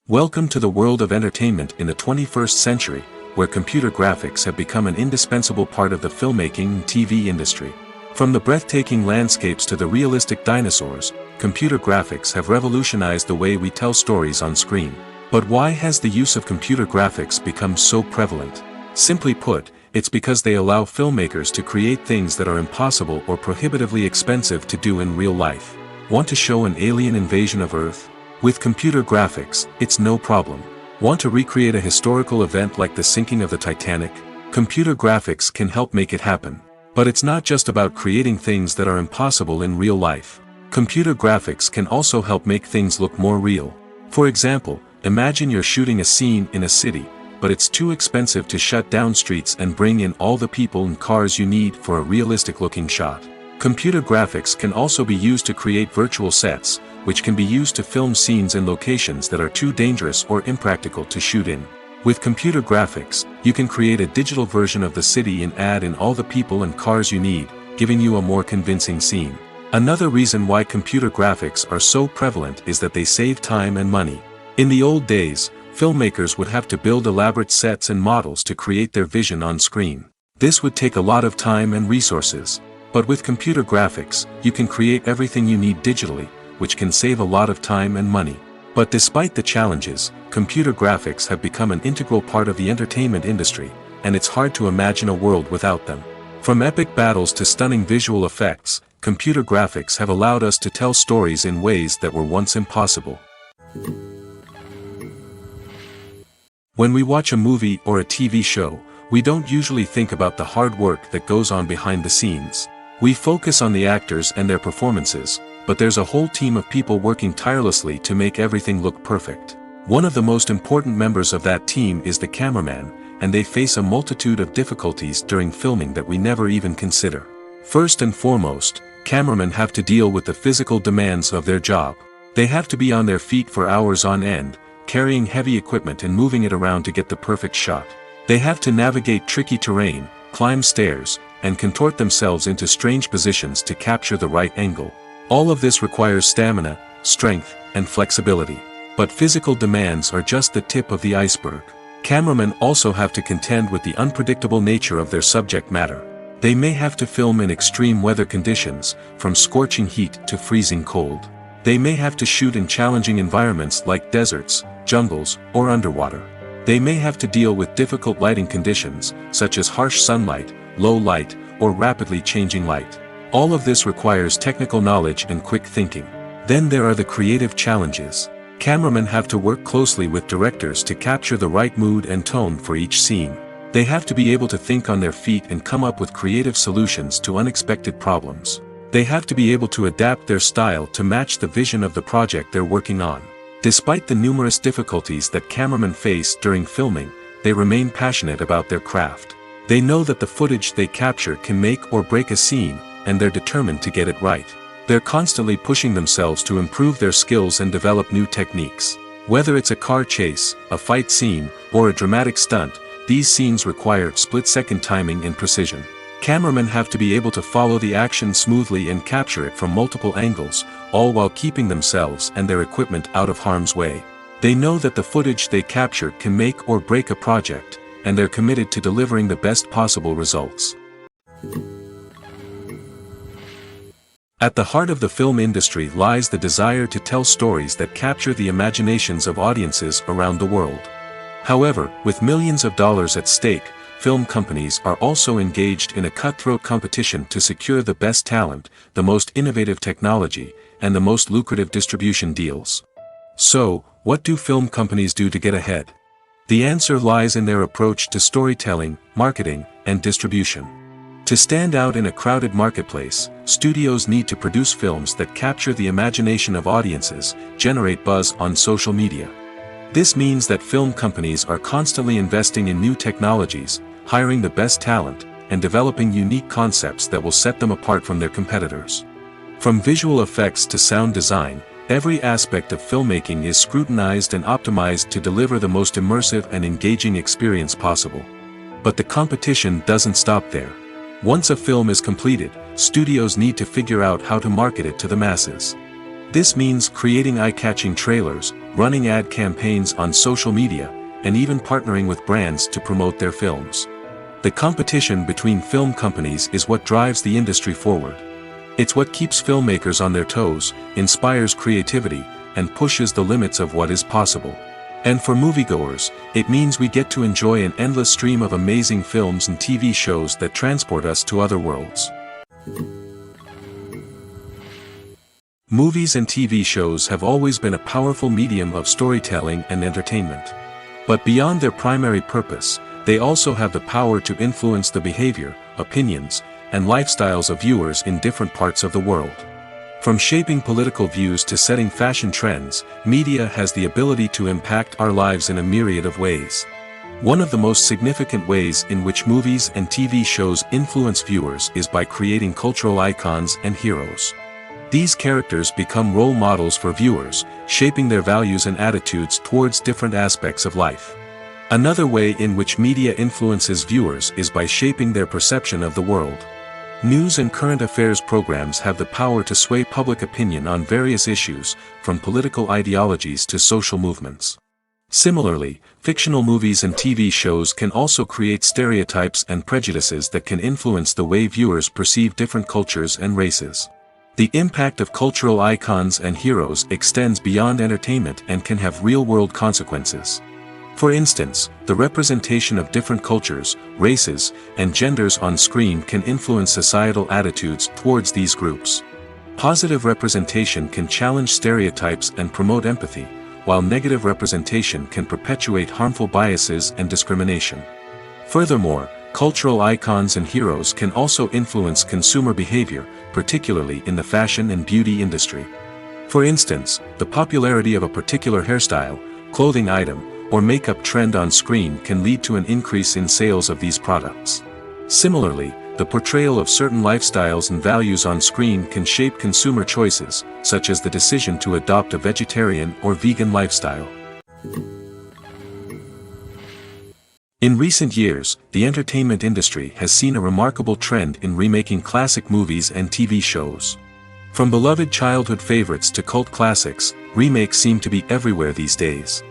Welcome to the world of entertainment in the 21st century, where computer graphics have become an indispensable part of the filmmaking and TV industry. From the breathtaking landscapes to the realistic dinosaurs, computer graphics have revolutionized the way we tell stories on screen. But why has the use of computer graphics become so prevalent? Simply put, it's because they allow filmmakers to create things that are impossible or prohibitively expensive to do in real life. Want to show an alien invasion of Earth? With computer graphics, it's no problem. Want to recreate a historical event like the sinking of the Titanic? Computer graphics can help make it happen. But it's not just about creating things that are impossible in real life. Computer graphics can also help make things look more real. For example, imagine you're shooting a scene in a city, but it's too expensive to shut down streets and bring in all the people and cars you need for a realistic-looking shot. Computer graphics can also be used to create virtual sets, which can be used to film scenes in locations that are too dangerous or impractical to shoot in. With computer graphics, you can create a digital version of the city and add in all the people and cars you need, giving you a more convincing scene. Another reason why computer graphics are so prevalent is that they save time and money. In the old days, filmmakers would have to build elaborate sets and models to create their vision on screen. This would take a lot of time and resources. But with computer graphics, you can create everything you need digitally, which can save a lot of time and money. But despite the challenges, computer graphics have become an integral part of the entertainment industry, and it's hard to imagine a world without them. From epic battles to stunning visual effects, computer graphics have allowed us to tell stories in ways that were once impossible. When we watch a movie or a TV show, we don't usually think about the hard work that goes on behind the scenes. We focus on the actors and their performances, but there's a whole team of people working tirelessly to make everything look perfect. One of the most important members of that team is the cameraman, and they face a multitude of difficulties during filming that we never even consider. First and foremost, cameramen have to deal with the physical demands of their job. They have to be on their feet for hours on end, carrying heavy equipment and moving it around to get the perfect shot. They have to navigate tricky terrain, climb stairs, and contort themselves into strange positions to capture the right angle. All of this requires stamina, strength, and flexibility. But physical demands are just the tip of the iceberg. Cameramen also have to contend with the unpredictable nature of their subject matter. They may have to film in extreme weather conditions, from scorching heat to freezing cold. They may have to shoot in challenging environments like deserts, jungles, or underwater. They may have to deal with difficult lighting conditions, such as harsh sunlight, low light, or rapidly changing light. All of this requires technical knowledge and quick thinking. Then there are the creative challenges. Cameramen have to work closely with directors to capture the right mood and tone for each scene. They have to be able to think on their feet and come up with creative solutions to unexpected problems. They have to be able to adapt their style to match the vision of the project they're working on. Despite the numerous difficulties that cameramen face during filming, they remain passionate about their craft. They know that the footage they capture can make or break a scene, and they're determined to get it right. They're constantly pushing themselves to improve their skills and develop new techniques. Whether it's a car chase, a fight scene, or a dramatic stunt, these scenes require split-second timing and precision. Cameramen have to be able to follow the action smoothly and capture it from multiple angles, all while keeping themselves and their equipment out of harm's way. They know that the footage they capture can make or break a project, and they're committed to delivering the best possible results. At the heart of the film industry lies the desire to tell stories that capture the imaginations of audiences around the world. However, with millions of dollars at stake, film companies are also engaged in a cutthroat competition to secure the best talent, the most innovative technology, and the most lucrative distribution deals. So, what do film companies do to get ahead? The answer lies in their approach to storytelling, marketing, and distribution. To stand out in a crowded marketplace, studios need to produce films that capture the imagination of audiences, generate buzz on social media. This means that film companies are constantly investing in new technologies, hiring the best talent, and developing unique concepts that will set them apart from their competitors. From visual effects to sound design, every aspect of filmmaking is scrutinized and optimized to deliver the most immersive and engaging experience possible. But the competition doesn't stop there. Once a film is completed, studios need to figure out how to market it to the masses. This means creating eye-catching trailers, running ad campaigns on social media, and even partnering with brands to promote their films. The competition between film companies is what drives the industry forward. It's what keeps filmmakers on their toes, inspires creativity, and pushes the limits of what is possible. And for moviegoers, it means we get to enjoy an endless stream of amazing films and TV shows that transport us to other worlds. Movies and TV shows have always been a powerful medium of storytelling and entertainment. But beyond their primary purpose, they also have the power to influence the behavior, opinions, and lifestyles of viewers in different parts of the world. From shaping political views to setting fashion trends, media has the ability to impact our lives in a myriad of ways. One of the most significant ways in which movies and TV shows influence viewers is by creating cultural icons and heroes. These characters become role models for viewers, shaping their values and attitudes towards different aspects of life. Another way in which media influences viewers is by shaping their perception of the world. News and current affairs programs have the power to sway public opinion on various issues, from political ideologies to social movements. Similarly, fictional movies and TV shows can also create stereotypes and prejudices that can influence the way viewers perceive different cultures and races. The impact of cultural icons and heroes extends beyond entertainment and can have real-world consequences. For instance, the representation of different cultures, races, and genders on screen can influence societal attitudes towards these groups. Positive representation can challenge stereotypes and promote empathy, while negative representation can perpetuate harmful biases and discrimination. Furthermore, cultural icons and heroes can also influence consumer behavior, particularly in the fashion and beauty industry. For instance, the popularity of a particular hairstyle, clothing item, or makeup trend on screen can lead to an increase in sales of these products. Similarly, The portrayal of certain lifestyles and values on screen can shape consumer choices, such as the decision to adopt a vegetarian or vegan lifestyle. In recent years, the entertainment industry has seen a remarkable trend in remaking classic movies and TV shows. From beloved childhood favorites to cult classics, remakes seem to be everywhere these days.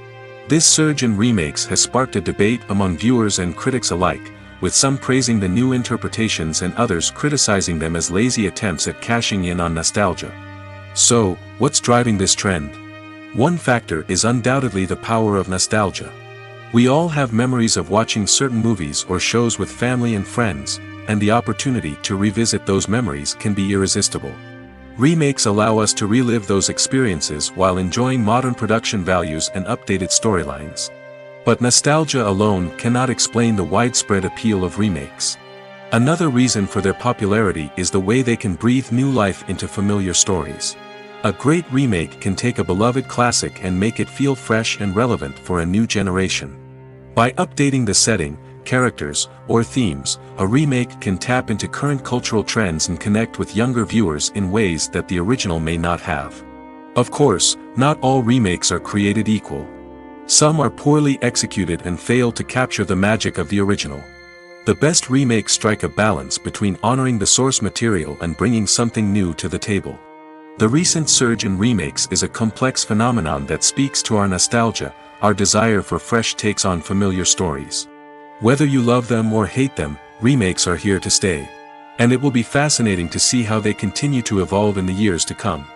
This surge in remakes has sparked a debate among viewers and critics alike, with some praising the new interpretations and others criticizing them as lazy attempts at cashing in on nostalgia. So, what's driving this trend? One factor is undoubtedly the power of nostalgia. We all have memories of watching certain movies or shows with family and friends, and the opportunity to revisit those memories can be irresistible. Remakes allow us to relive those experiences while enjoying modern production values and updated storylines. But nostalgia alone cannot explain the widespread appeal of remakes. Another reason for their popularity is the way they can breathe new life into familiar stories. A great remake can take a beloved classic and make it feel fresh and relevant for a new generation. By updating the setting, characters, or themes, a remake can tap into current cultural trends and connect with younger viewers in ways that the original may not have. Of course, not all remakes are created equal. Some are poorly executed and fail to capture the magic of the original. The best remakes strike a balance between honoring the source material and bringing something new to the table. The recent surge in remakes is a complex phenomenon that speaks to our nostalgia, our desire for fresh takes on familiar stories. Whether you love them or hate them, remakes are here to stay. And it will be fascinating to see how they continue to evolve in the years to come.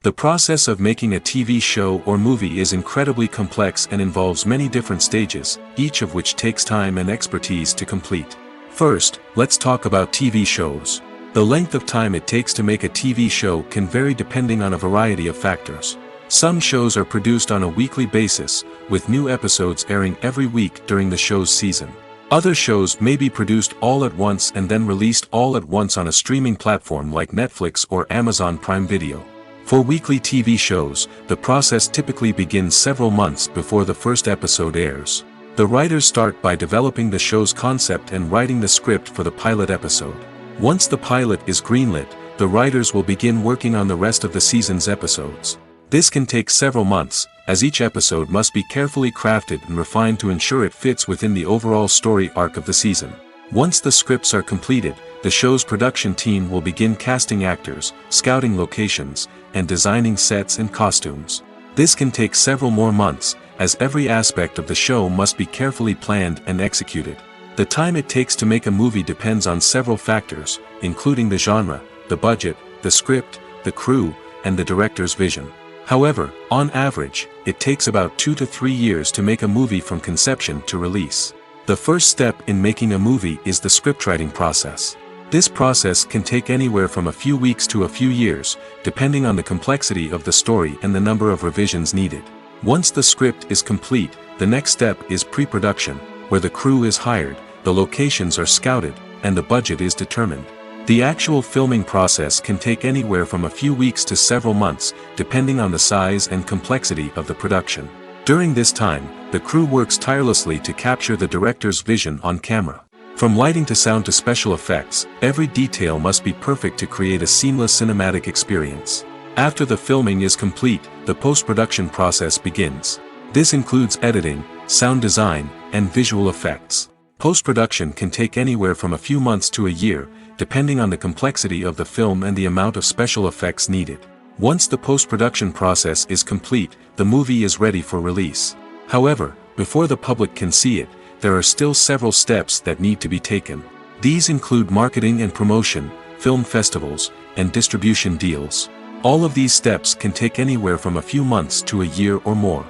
The process of making a TV show or movie is incredibly complex and involves many different stages, each of which takes time and expertise to complete. First, let's talk about TV shows. The length of time it takes to make a TV show can vary depending on a variety of factors. Some shows are produced on a weekly basis, with new episodes airing every week during the show's season. Other shows may be produced all at once and then released all at once on a streaming platform like Netflix or Amazon Prime Video. For weekly TV shows, the process typically begins several months before the first episode airs. The writers start by developing the show's concept and writing the script for the pilot episode. Once the pilot is greenlit, the writers will begin working on the rest of the season's episodes. This can take several months, as each episode must be carefully crafted and refined to ensure it fits within the overall story arc of the season. Once the scripts are completed, the show's production team will begin casting actors, scouting locations, and designing sets and costumes. This can take several more months, as every aspect of the show must be carefully planned and executed. The time it takes to make a movie depends on several factors, including the genre, the budget, the script, the crew, and the director's vision. However, on average, it takes about 2 to 3 years to make a movie from conception to release. The first step in making a movie is the scriptwriting process. This process can take anywhere from a few weeks to a few years, depending on the complexity of the story and the number of revisions needed. Once the script is complete, the next step is pre-production, where the crew is hired, the locations are scouted, and the budget is determined. The actual filming process can take anywhere from a few weeks to several months, depending on the size and complexity of the production. During this time, the crew works tirelessly to capture the director's vision on camera. From lighting to sound to special effects, every detail must be perfect to create a seamless cinematic experience. After the filming is complete, the post-production process begins. This includes editing, sound design, and visual effects. Post-production can take anywhere from a few months to a year, depending on the complexity of the film and the amount of special effects needed. Once the post-production process is complete, the movie is ready for release. However, before the public can see it, there are still several steps that need to be taken. These include marketing and promotion, film festivals, and distribution deals. All of these steps can take anywhere from a few months to a year or more.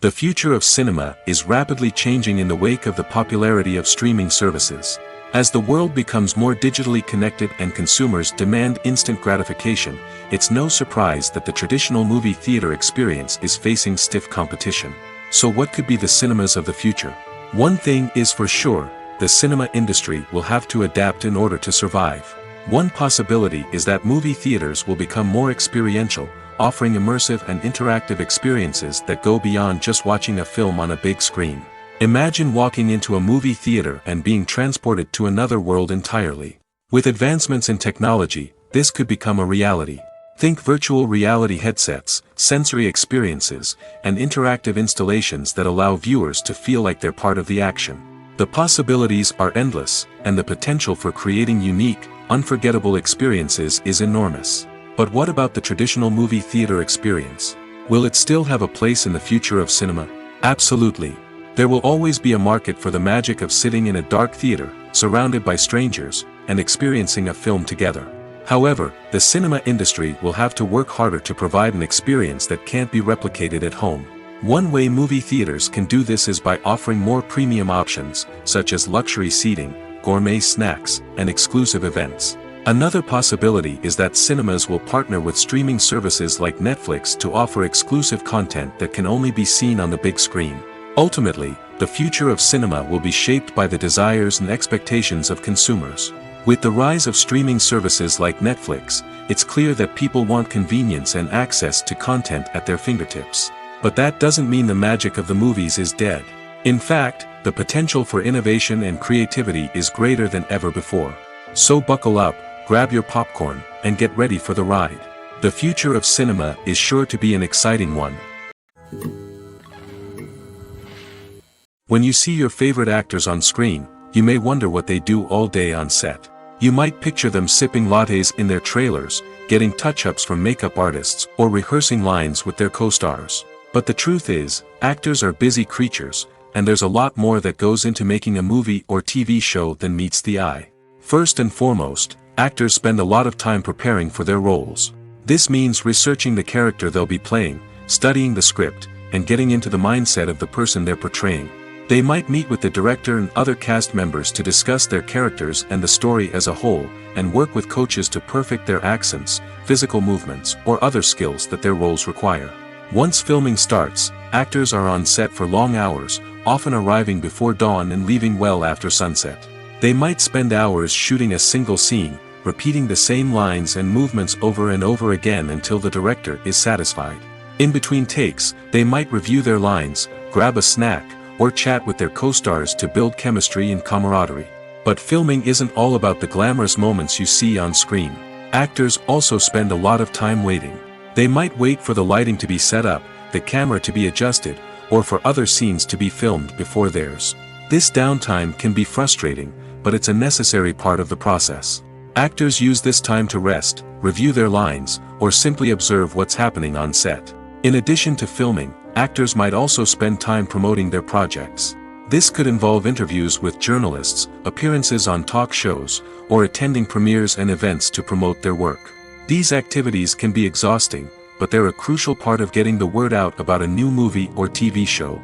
The future of cinema is rapidly changing in the wake of the popularity of streaming services. As the world becomes more digitally connected and consumers demand instant gratification, it's no surprise that the traditional movie theater experience is facing stiff competition. So what could be the cinemas of the future? One thing is for sure, the cinema industry will have to adapt in order to survive. One possibility is that movie theaters will become more experiential, offering immersive and interactive experiences that go beyond just watching a film on a big screen. Imagine walking into a movie theater and being transported to another world entirely. With advancements in technology, this could become a reality. Think virtual reality headsets, sensory experiences, and interactive installations that allow viewers to feel like they're part of the action. The possibilities are endless, and the potential for creating unique, unforgettable experiences is enormous. But what about the traditional movie theater experience? Will it still have a place in the future of cinema? Absolutely. There will always be a market for the magic of sitting in a dark theater, surrounded by strangers, and experiencing a film together. However, the cinema industry will have to work harder to provide an experience that can't be replicated at home. One way movie theaters can do this is by offering more premium options, such as luxury seating, gourmet snacks, and exclusive events. Another possibility is that cinemas will partner with streaming services like Netflix to offer exclusive content that can only be seen on the big screen. Ultimately, the future of cinema will be shaped by the desires and expectations of consumers. With the rise of streaming services like Netflix, it's clear that people want convenience and access to content at their fingertips. But that doesn't mean the magic of the movies is dead. In fact, the potential for innovation and creativity is greater than ever before. So buckle up, grab your popcorn, and get ready for the ride. The future of cinema is sure to be an exciting one. When you see your favorite actors on screen, you may wonder what they do all day on set. You might picture them sipping lattes in their trailers, getting touch-ups from makeup artists, or rehearsing lines with their co-stars. But the truth is, actors are busy creatures, and there's a lot more that goes into making a movie or TV show than meets the eye. First and foremost, actors spend a lot of time preparing for their roles. This means researching the character they'll be playing, studying the script, and getting into the mindset of the person they're portraying. They might meet with the director and other cast members to discuss their characters and the story as a whole, and work with coaches to perfect their accents, physical movements, or other skills that their roles require. Once filming starts, actors are on set for long hours, often arriving before dawn and leaving well after sunset. They might spend hours shooting a single scene, repeating the same lines and movements over and over again until the director is satisfied. In between takes, they might review their lines, grab a snack, or chat with their co-stars to build chemistry and camaraderie. But filming isn't all about the glamorous moments you see on screen. Actors also spend a lot of time waiting. They might wait for the lighting to be set up, the camera to be adjusted, or for other scenes to be filmed before theirs. This downtime can be frustrating, but it's a necessary part of the process. Actors use this time to rest, review their lines, or simply observe what's happening on set. In addition to filming, actors might also spend time promoting their projects. This could involve interviews with journalists, appearances on talk shows, or attending premieres and events to promote their work. These activities can be exhausting, but they're a crucial part of getting the word out about a new movie or TV show.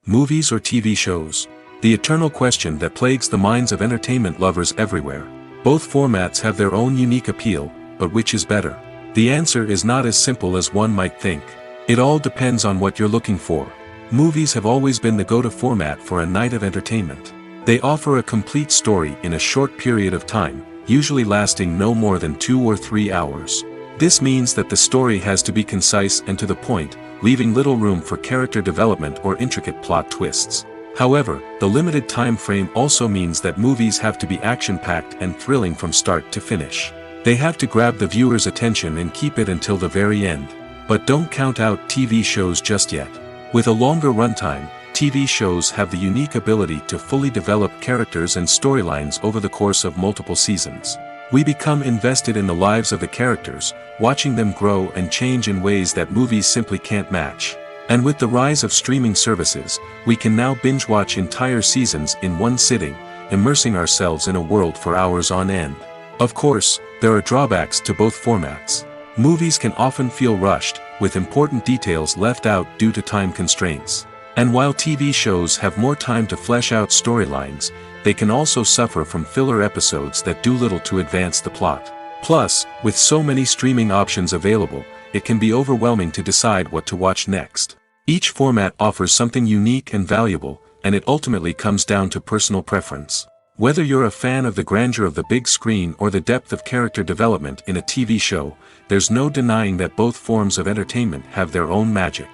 Movies or TV shows? The eternal question that plagues the minds of entertainment lovers everywhere. Both formats have their own unique appeal, but which is better? The answer is not as simple as one might think. It all depends on what you're looking for. Movies have always been the go-to format for a night of entertainment. They offer a complete story in a short period of time, usually lasting no more than 2 or 3 hours. This means that the story has to be concise and to the point, leaving little room for character development or intricate plot twists. However, the limited time frame also means that movies have to be action-packed and thrilling from start to finish. They have to grab the viewer's attention and keep it until the very end. But don't count out TV shows just yet. With a longer runtime, TV shows have the unique ability to fully develop characters and storylines over the course of multiple seasons. We become invested in the lives of the characters, watching them grow and change in ways that movies simply can't match. And with the rise of streaming services, we can now binge-watch entire seasons in one sitting, immersing ourselves in a world for hours on end. Of course, there are drawbacks to both formats. Movies can often feel rushed, with important details left out due to time constraints. And while TV shows have more time to flesh out storylines, they can also suffer from filler episodes that do little to advance the plot. Plus, with so many streaming options available, it can be overwhelming to decide what to watch next. Each format offers something unique and valuable, and it ultimately comes down to personal preference. Whether you're a fan of the grandeur of the big screen or the depth of character development in a TV show, there's no denying that both forms of entertainment have their own magic.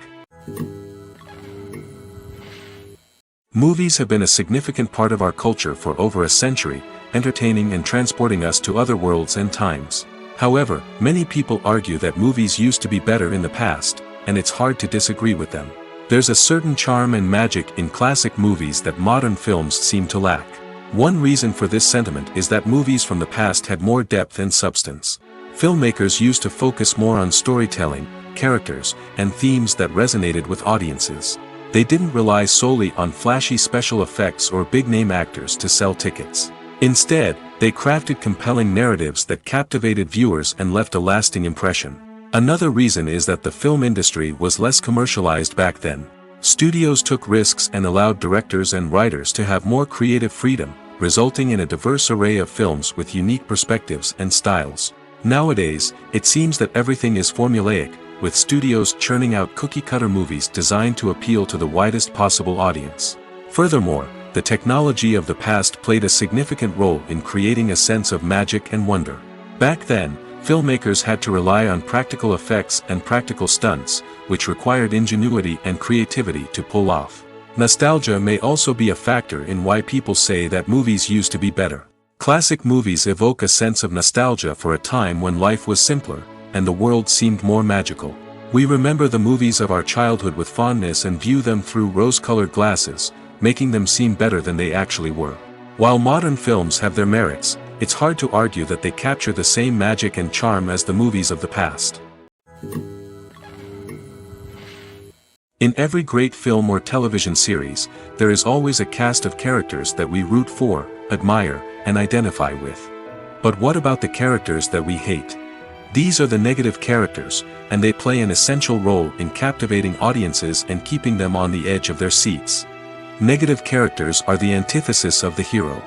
Movies have been a significant part of our culture for over a century, entertaining and transporting us to other worlds and times. However, many people argue that movies used to be better in the past, and it's hard to disagree with them. There's a certain charm and magic in classic movies that modern films seem to lack. One reason for this sentiment is that movies from the past had more depth and substance. Filmmakers used to focus more on storytelling, characters, and themes that resonated with audiences. They didn't rely solely on flashy special effects or big-name actors to sell tickets. Instead, they crafted compelling narratives that captivated viewers and left a lasting impression. Another reason is that the film industry was less commercialized back then. Studios took risks and allowed directors and writers to have more creative freedom, resulting in a diverse array of films with unique perspectives and styles. Nowadays, it seems that everything is formulaic, with studios churning out cookie-cutter movies designed to appeal to the widest possible audience. Furthermore, the technology of the past played a significant role in creating a sense of magic and wonder. Back then, filmmakers had to rely on practical effects and practical stunts, which required ingenuity and creativity to pull off. Nostalgia may also be a factor in why people say that movies used to be better. Classic movies evoke a sense of nostalgia for a time when life was simpler, and the world seemed more magical. We remember the movies of our childhood with fondness and view them through rose-colored glasses, making them seem better than they actually were. While modern films have their merits, it's hard to argue that they capture the same magic and charm as the movies of the past. In every great film or television series, there is always a cast of characters that we root for, admire, and identify with. But what about the characters that we hate? These are the negative characters, and they play an essential role in captivating audiences and keeping them on the edge of their seats. Negative characters are the antithesis of the hero.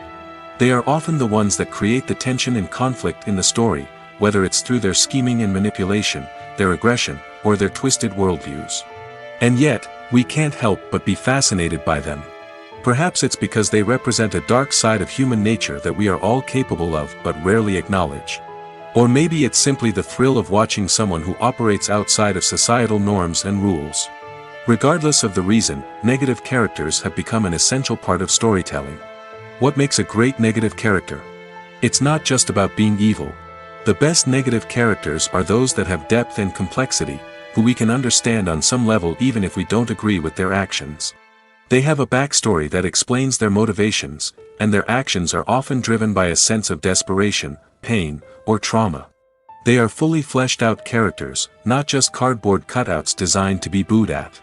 They are often the ones that create the tension and conflict in the story, whether it's through their scheming and manipulation, their aggression, or their twisted worldviews. And yet, we can't help but be fascinated by them. Perhaps it's because they represent a dark side of human nature that we are all capable of but rarely acknowledge. Or maybe it's simply the thrill of watching someone who operates outside of societal norms and rules. Regardless of the reason, negative characters have become an essential part of storytelling. What makes a great negative character? It's not just about being evil. The best negative characters are those that have depth and complexity, who we can understand on some level even if we don't agree with their actions. They have a backstory that explains their motivations, and their actions are often driven by a sense of desperation, pain, or trauma. They are fully fleshed out characters, not just cardboard cutouts designed to be booed at.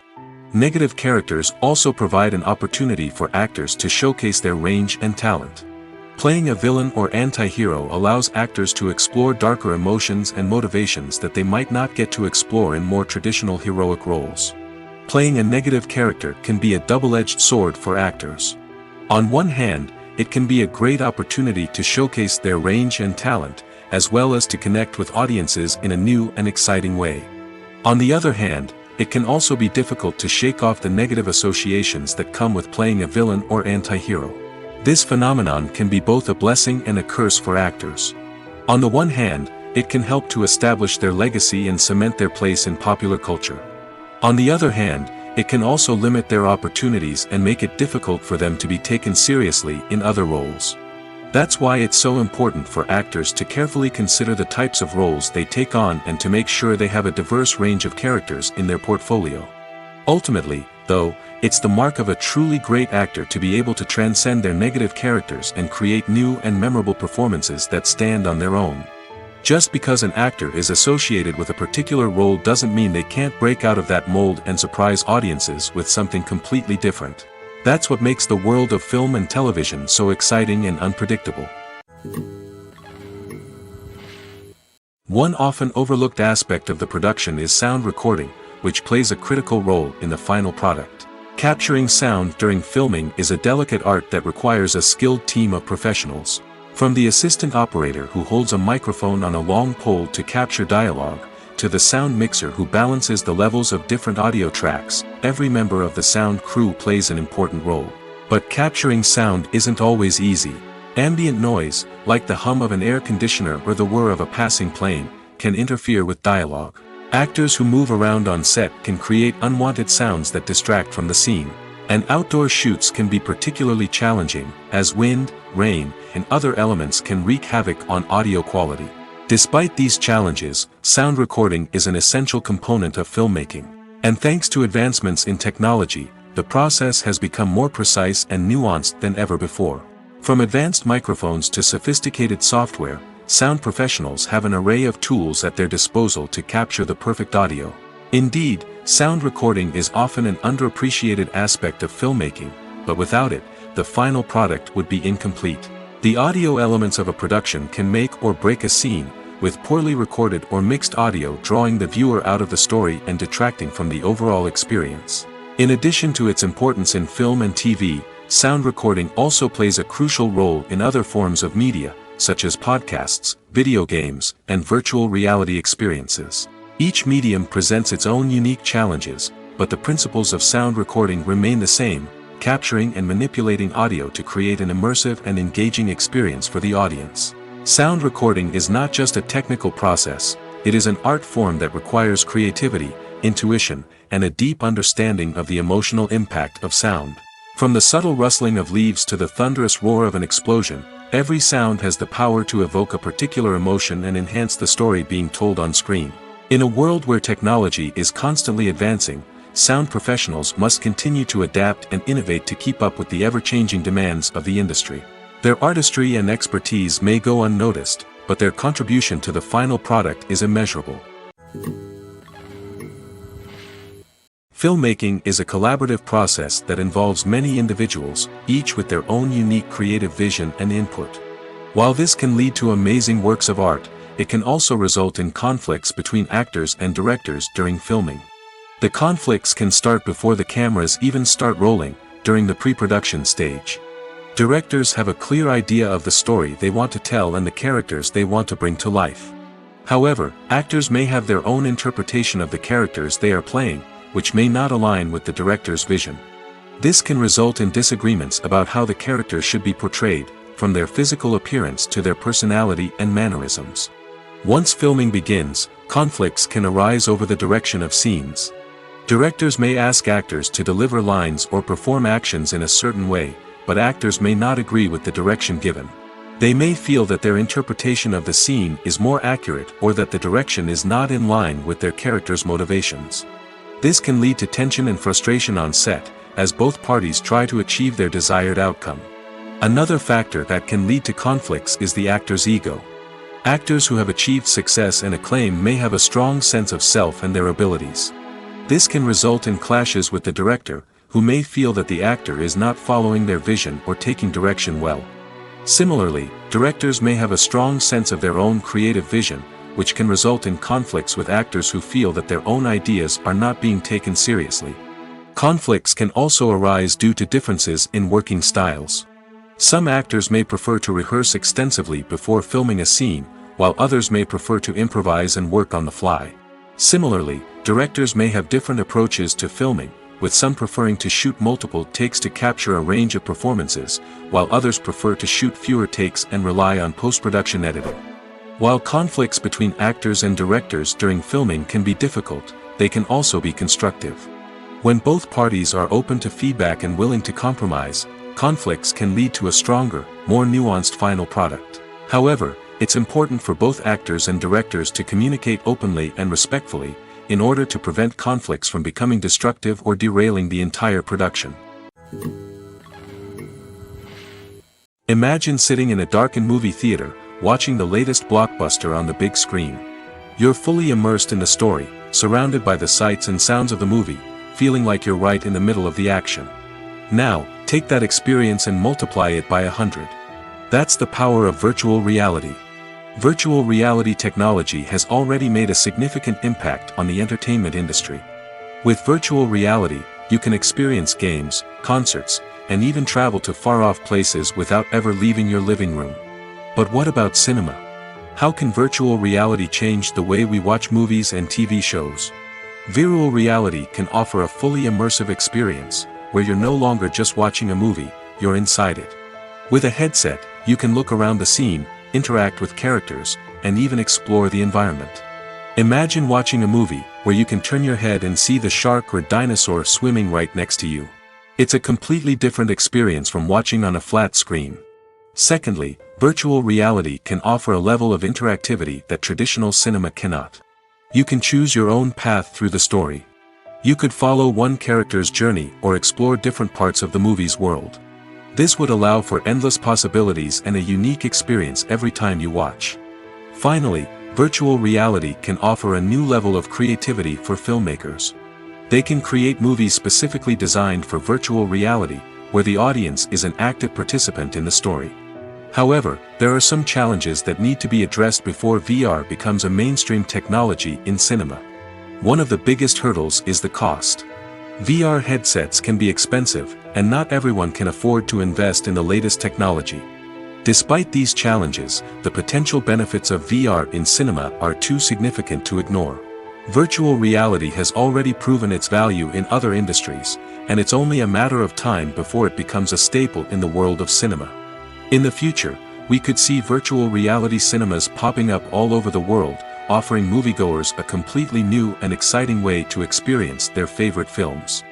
Negative characters also provide an opportunity for actors to showcase their range and talent. Playing a villain or anti-hero allows actors to explore darker emotions and motivations that they might not get to explore in more traditional heroic roles. Playing a negative character can be a double-edged sword for actors. On one hand, it can be a great opportunity to showcase their range and talent, as well as to connect with audiences in a new and exciting way. On the other hand, it can also be difficult to shake off the negative associations that come with playing a villain or anti-hero. This phenomenon can be both a blessing and a curse for actors. On the one hand, it can help to establish their legacy and cement their place in popular culture. On the other hand, it can also limit their opportunities and make it difficult for them to be taken seriously in other roles. That's why it's so important for actors to carefully consider the types of roles they take on and to make sure they have a diverse range of characters in their portfolio. Ultimately, though, it's the mark of a truly great actor to be able to transcend their negative characters and create new and memorable performances that stand on their own. Just because an actor is associated with a particular role doesn't mean they can't break out of that mold and surprise audiences with something completely different. That's what makes the world of film and television so exciting and unpredictable. One often overlooked aspect of the production is sound recording, which plays a critical role in the final product. Capturing sound during filming is a delicate art that requires a skilled team of professionals. From the assistant operator who holds a microphone on a long pole to capture dialogue, to the sound mixer who balances the levels of different audio tracks, every member of the sound crew plays an important role. But capturing sound isn't always easy. Ambient noise, like the hum of an air conditioner or the whir of a passing plane, can interfere with dialogue. Actors who move around on set can create unwanted sounds that distract from the scene. And outdoor shoots can be particularly challenging, as wind, rain, and other elements can wreak havoc on audio quality. Despite these challenges, sound recording is an essential component of filmmaking. And thanks to advancements in technology, the process has become more precise and nuanced than ever before. From advanced microphones to sophisticated software, sound professionals have an array of tools at their disposal to capture the perfect audio. Indeed, sound recording is often an underappreciated aspect of filmmaking, but without it, the final product would be incomplete. The audio elements of a production can make or break a scene, with poorly recorded or mixed audio drawing the viewer out of the story and detracting from the overall experience. In addition to its importance in film and TV, sound recording also plays a crucial role in other forms of media, such as podcasts, video games, and virtual reality experiences. Each medium presents its own unique challenges, but the principles of sound recording remain the same, capturing and manipulating audio to create an immersive and engaging experience for the audience. Sound recording is not just a technical process, it is an art form that requires creativity, intuition, and a deep understanding of the emotional impact of sound. From the subtle rustling of leaves to the thunderous roar of an explosion, every sound has the power to evoke a particular emotion and enhance the story being told on screen. In a world where technology is constantly advancing, sound professionals must continue to adapt and innovate to keep up with the ever-changing demands of the industry. Their artistry and expertise may go unnoticed, but their contribution to the final product is immeasurable. Filmmaking is a collaborative process that involves many individuals, each with their own unique creative vision and input. While this can lead to amazing works of art, it can also result in conflicts between actors and directors during filming. The conflicts can start before the cameras even start rolling, during the pre-production stage. Directors have a clear idea of the story they want to tell and the characters they want to bring to life. However, actors may have their own interpretation of the characters they are playing, which may not align with the director's vision. This can result in disagreements about how the characters should be portrayed, from their physical appearance to their personality and mannerisms. Once filming begins, conflicts can arise over the direction of scenes. Directors may ask actors to deliver lines or perform actions in a certain way, but actors may not agree with the direction given. They may feel that their interpretation of the scene is more accurate or that the direction is not in line with their character's motivations. This can lead to tension and frustration on set, as both parties try to achieve their desired outcome. Another factor that can lead to conflicts is the actor's ego. Actors who have achieved success and acclaim may have a strong sense of self and their abilities. This can result in clashes with the director, who may feel that the actor is not following their vision or taking direction well. Similarly, directors may have a strong sense of their own creative vision, which can result in conflicts with actors who feel that their own ideas are not being taken seriously. Conflicts can also arise due to differences in working styles. Some actors may prefer to rehearse extensively before filming a scene, while others may prefer to improvise and work on the fly. Similarly, directors may have different approaches to filming, with some preferring to shoot multiple takes to capture a range of performances, while others prefer to shoot fewer takes and rely on post-production editing. While conflicts between actors and directors during filming can be difficult, they can also be constructive. When both parties are open to feedback and willing to compromise, conflicts can lead to a stronger, more nuanced final product. However, it's important for both actors and directors to communicate openly and respectfully, in order to prevent conflicts from becoming destructive or derailing the entire production. Imagine sitting in a darkened movie theater, watching the latest blockbuster on the big screen. You're fully immersed in the story, surrounded by the sights and sounds of the movie, feeling like you're right in the middle of the action. Now, take that experience and multiply it by 100. That's the power of virtual reality. Virtual reality technology has already made a significant impact on the entertainment industry. With virtual reality, you can experience games, concerts, and even travel to far-off places without ever leaving your living room. But what about cinema? How can virtual reality change the way we watch movies and TV shows? Virtual reality can offer a fully immersive experience, where you're no longer just watching a movie, you're inside it. With a headset, you can look around the scene, interact with characters, and even explore the environment. Imagine watching a movie where you can turn your head and see the shark or dinosaur swimming right next to you. It's a completely different experience from watching on a flat screen. Secondly, virtual reality can offer a level of interactivity that traditional cinema cannot. You can choose your own path through the story. You could follow one character's journey or explore different parts of the movie's world. This would allow for endless possibilities and a unique experience every time you watch. Finally, virtual reality can offer a new level of creativity for filmmakers. They can create movies specifically designed for virtual reality, where the audience is an active participant in the story. However, there are some challenges that need to be addressed before VR becomes a mainstream technology in cinema. One of the biggest hurdles is the cost. VR headsets can be expensive, and not everyone can afford to invest in the latest technology. Despite these challenges, the potential benefits of VR in cinema are too significant to ignore. Virtual reality has already proven its value in other industries, and it's only a matter of time before it becomes a staple in the world of cinema. In the future, we could see virtual reality cinemas popping up all over the world, offering moviegoers a completely new and exciting way to experience their favorite films.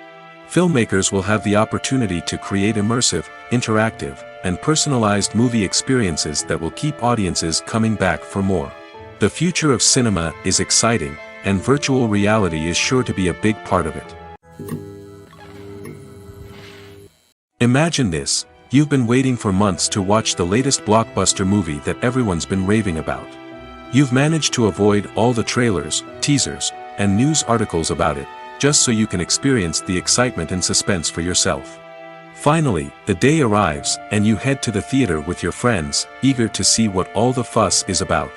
Filmmakers will have the opportunity to create immersive, interactive, and personalized movie experiences that will keep audiences coming back for more. The future of cinema is exciting, and virtual reality is sure to be a big part of it. Imagine this: you've been waiting for months to watch the latest blockbuster movie that everyone's been raving about. You've managed to avoid all the trailers, teasers, and news articles about it, just so you can experience the excitement and suspense for yourself. Finally, the day arrives, and you head to the theater with your friends, eager to see what all the fuss is about.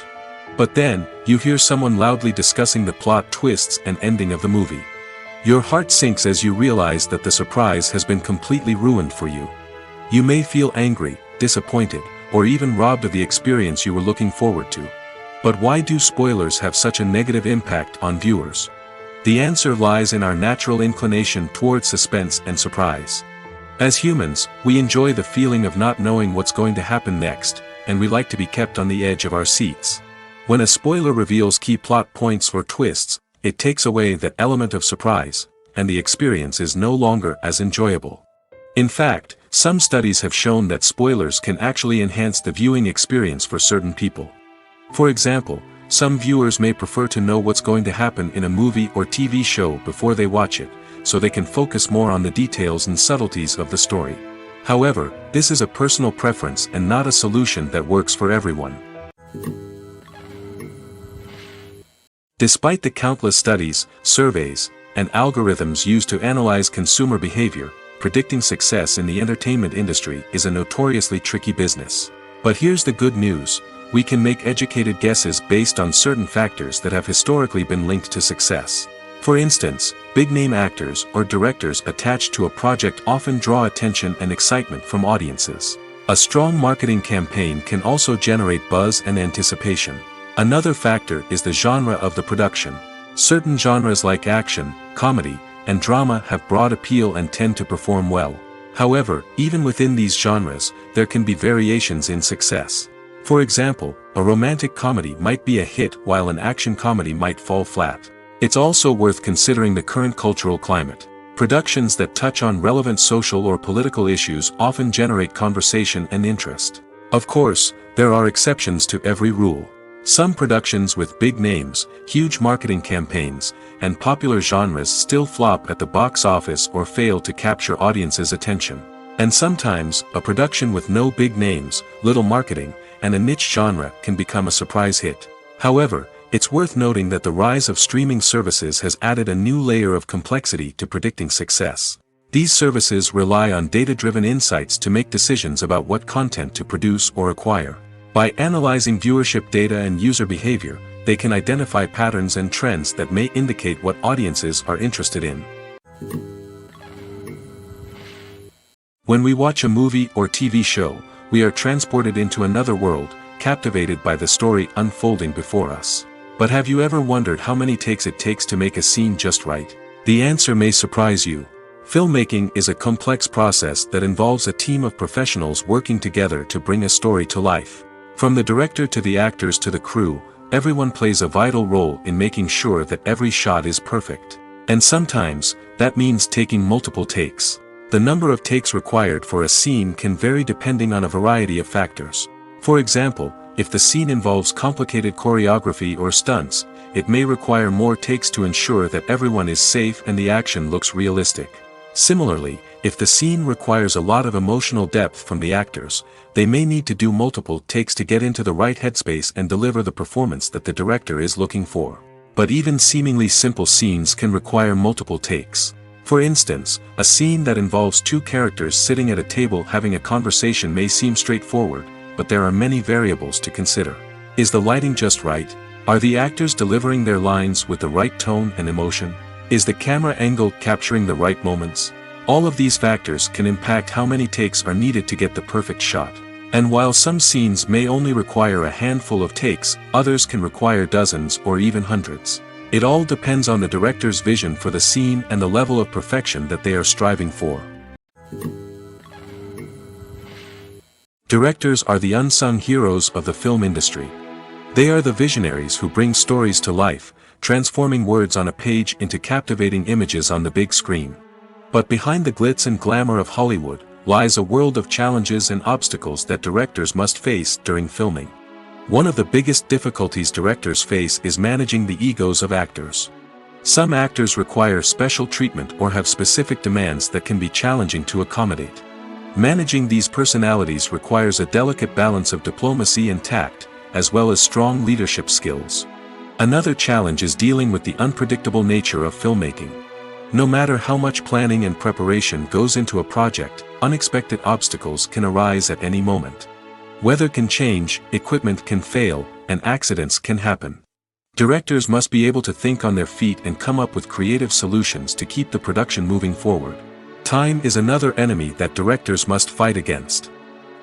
But then, you hear someone loudly discussing the plot twists and ending of the movie. Your heart sinks as you realize that the surprise has been completely ruined for you. You may feel angry, disappointed, or even robbed of the experience you were looking forward to. But why do spoilers have such a negative impact on viewers? The answer lies in our natural inclination toward suspense and surprise. As humans, we enjoy the feeling of not knowing what's going to happen next, and we like to be kept on the edge of our seats. When a spoiler reveals key plot points or twists, it takes away that element of surprise, and the experience is no longer as enjoyable. In fact, some studies have shown that spoilers can actually enhance the viewing experience for certain people. For example, some viewers may prefer to know what's going to happen in a movie or TV show before they watch it, so they can focus more on the details and subtleties of the story. However, this is a personal preference and not a solution that works for everyone. Despite the countless studies, surveys, and algorithms used to analyze consumer behavior, predicting success in the entertainment industry is a notoriously tricky business. But here's the good news: we can make educated guesses based on certain factors that have historically been linked to success. For instance, big-name actors or directors attached to a project often draw attention and excitement from audiences. A strong marketing campaign can also generate buzz and anticipation. Another factor is the genre of the production. Certain genres like action, comedy, and drama have broad appeal and tend to perform well. However, even within these genres, there can be variations in success. For example, a romantic comedy might be a hit while an action comedy might fall flat. It's also worth considering the current cultural climate. Productions that touch on relevant social or political issues often generate conversation and interest. Of course, there are exceptions to every rule. Some productions with big names, huge marketing campaigns, and popular genres still flop at the box office or fail to capture audiences' attention. And sometimes, a production with no big names, little marketing, and a niche genre can become a surprise hit. However, it's worth noting that the rise of streaming services has added a new layer of complexity to predicting success. These services rely on data-driven insights to make decisions about what content to produce or acquire. By analyzing viewership data and user behavior, they can identify patterns and trends that may indicate what audiences are interested in. When we watch a movie or TV show, we are transported into another world, captivated by the story unfolding before us. But have you ever wondered how many takes it takes to make a scene just right? The answer may surprise you. Filmmaking is a complex process that involves a team of professionals working together to bring a story to life. From the director to the actors to the crew, everyone plays a vital role in making sure that every shot is perfect. And sometimes, that means taking multiple takes. The number of takes required for a scene can vary depending on a variety of factors. For example, if the scene involves complicated choreography or stunts, it may require more takes to ensure that everyone is safe and the action looks realistic. Similarly, if the scene requires a lot of emotional depth from the actors, they may need to do multiple takes to get into the right headspace and deliver the performance that the director is looking for. But even seemingly simple scenes can require multiple takes. For instance, a scene that involves two characters sitting at a table having a conversation may seem straightforward, but there are many variables to consider. Is the lighting just right? Are the actors delivering their lines with the right tone and emotion? Is the camera angle capturing the right moments? All of these factors can impact how many takes are needed to get the perfect shot. And while some scenes may only require a handful of takes, others can require dozens or even hundreds. It all depends on the director's vision for the scene and the level of perfection that they are striving for. Directors are the unsung heroes of the film industry. They are the visionaries who bring stories to life, transforming words on a page into captivating images on the big screen. But behind the glitz and glamour of Hollywood, lies a world of challenges and obstacles that directors must face during filming. One of the biggest difficulties directors face is managing the egos of actors. Some actors require special treatment or have specific demands that can be challenging to accommodate. Managing these personalities requires a delicate balance of diplomacy and tact, as well as strong leadership skills. Another challenge is dealing with the unpredictable nature of filmmaking. No matter how much planning and preparation goes into a project, unexpected obstacles can arise at any moment. Weather can change, equipment can fail, and accidents can happen. Directors must be able to think on their feet and come up with creative solutions to keep the production moving forward. Time is another enemy that directors must fight against.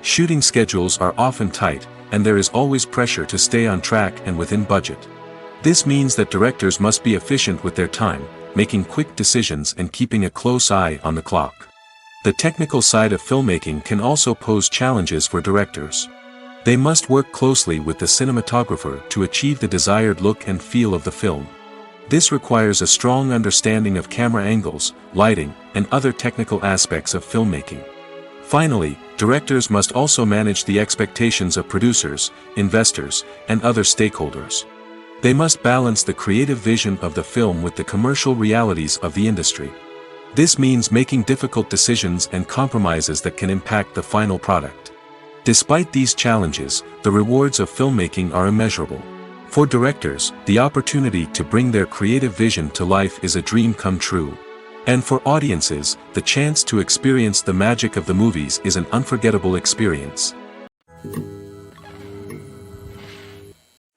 Shooting schedules are often tight, and there is always pressure to stay on track and within budget. This means that directors must be efficient with their time, making quick decisions and keeping a close eye on the clock. The technical side of filmmaking can also pose challenges for directors. They must work closely with the cinematographer to achieve the desired look and feel of the film. This requires a strong understanding of camera angles, lighting, and other technical aspects of filmmaking. Finally, directors must also manage the expectations of producers, investors, and other stakeholders. They must balance the creative vision of the film with the commercial realities of the industry. This means making difficult decisions and compromises that can impact the final product. Despite these challenges, the rewards of filmmaking are immeasurable. For directors, the opportunity to bring their creative vision to life is a dream come true. And for audiences, the chance to experience the magic of the movies is an unforgettable experience.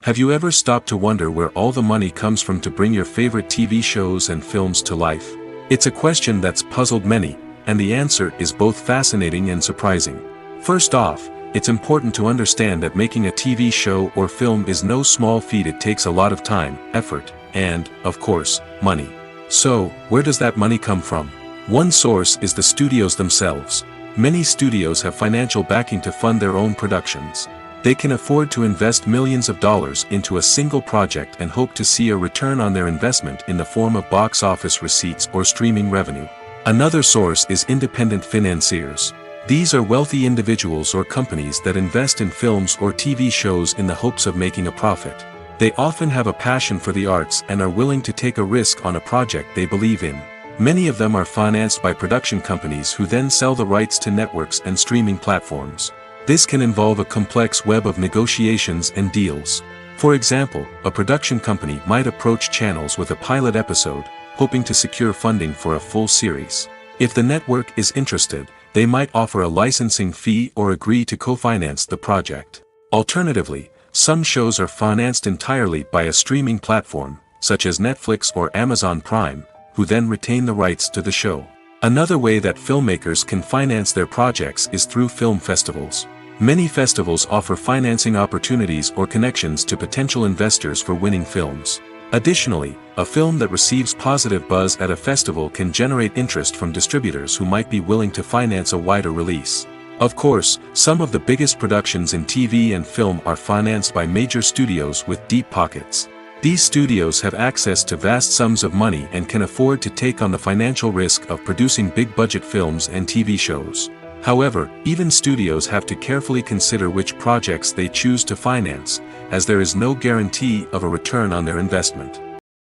Have you ever stopped to wonder where all the money comes from to bring your favorite TV shows and films to life? It's a question that's puzzled many, and the answer is both fascinating and surprising. First off, it's important to understand that making a TV show or film is no small feat. It takes a lot of time, effort, and, of course, money. So, where does that money come from? One source is the studios themselves. Many studios have financial backing to fund their own productions. They can afford to invest millions of dollars into a single project and hope to see a return on their investment in the form of box office receipts or streaming revenue. Another source is independent financiers. These are wealthy individuals or companies that invest in films or TV shows in the hopes of making a profit. They often have a passion for the arts and are willing to take a risk on a project they believe in. Many of them are financed by production companies who then sell the rights to networks and streaming platforms. This can involve a complex web of negotiations and deals. For example, a production company might approach channels with a pilot episode, hoping to secure funding for a full series. If the network is interested, they might offer a licensing fee or agree to co-finance the project. Alternatively, some shows are financed entirely by a streaming platform, such as Netflix or Amazon Prime, who then retain the rights to the show. Another way that filmmakers can finance their projects is through film festivals. Many festivals offer financing opportunities or connections to potential investors for winning films. Additionally, a film that receives positive buzz at a festival can generate interest from distributors who might be willing to finance a wider release. Of course, some of the biggest productions in TV and film are financed by major studios with deep pockets. These studios have access to vast sums of money and can afford to take on the financial risk of producing big-budget films and TV shows. However, even studios have to carefully consider which projects they choose to finance, as there is no guarantee of a return on their investment.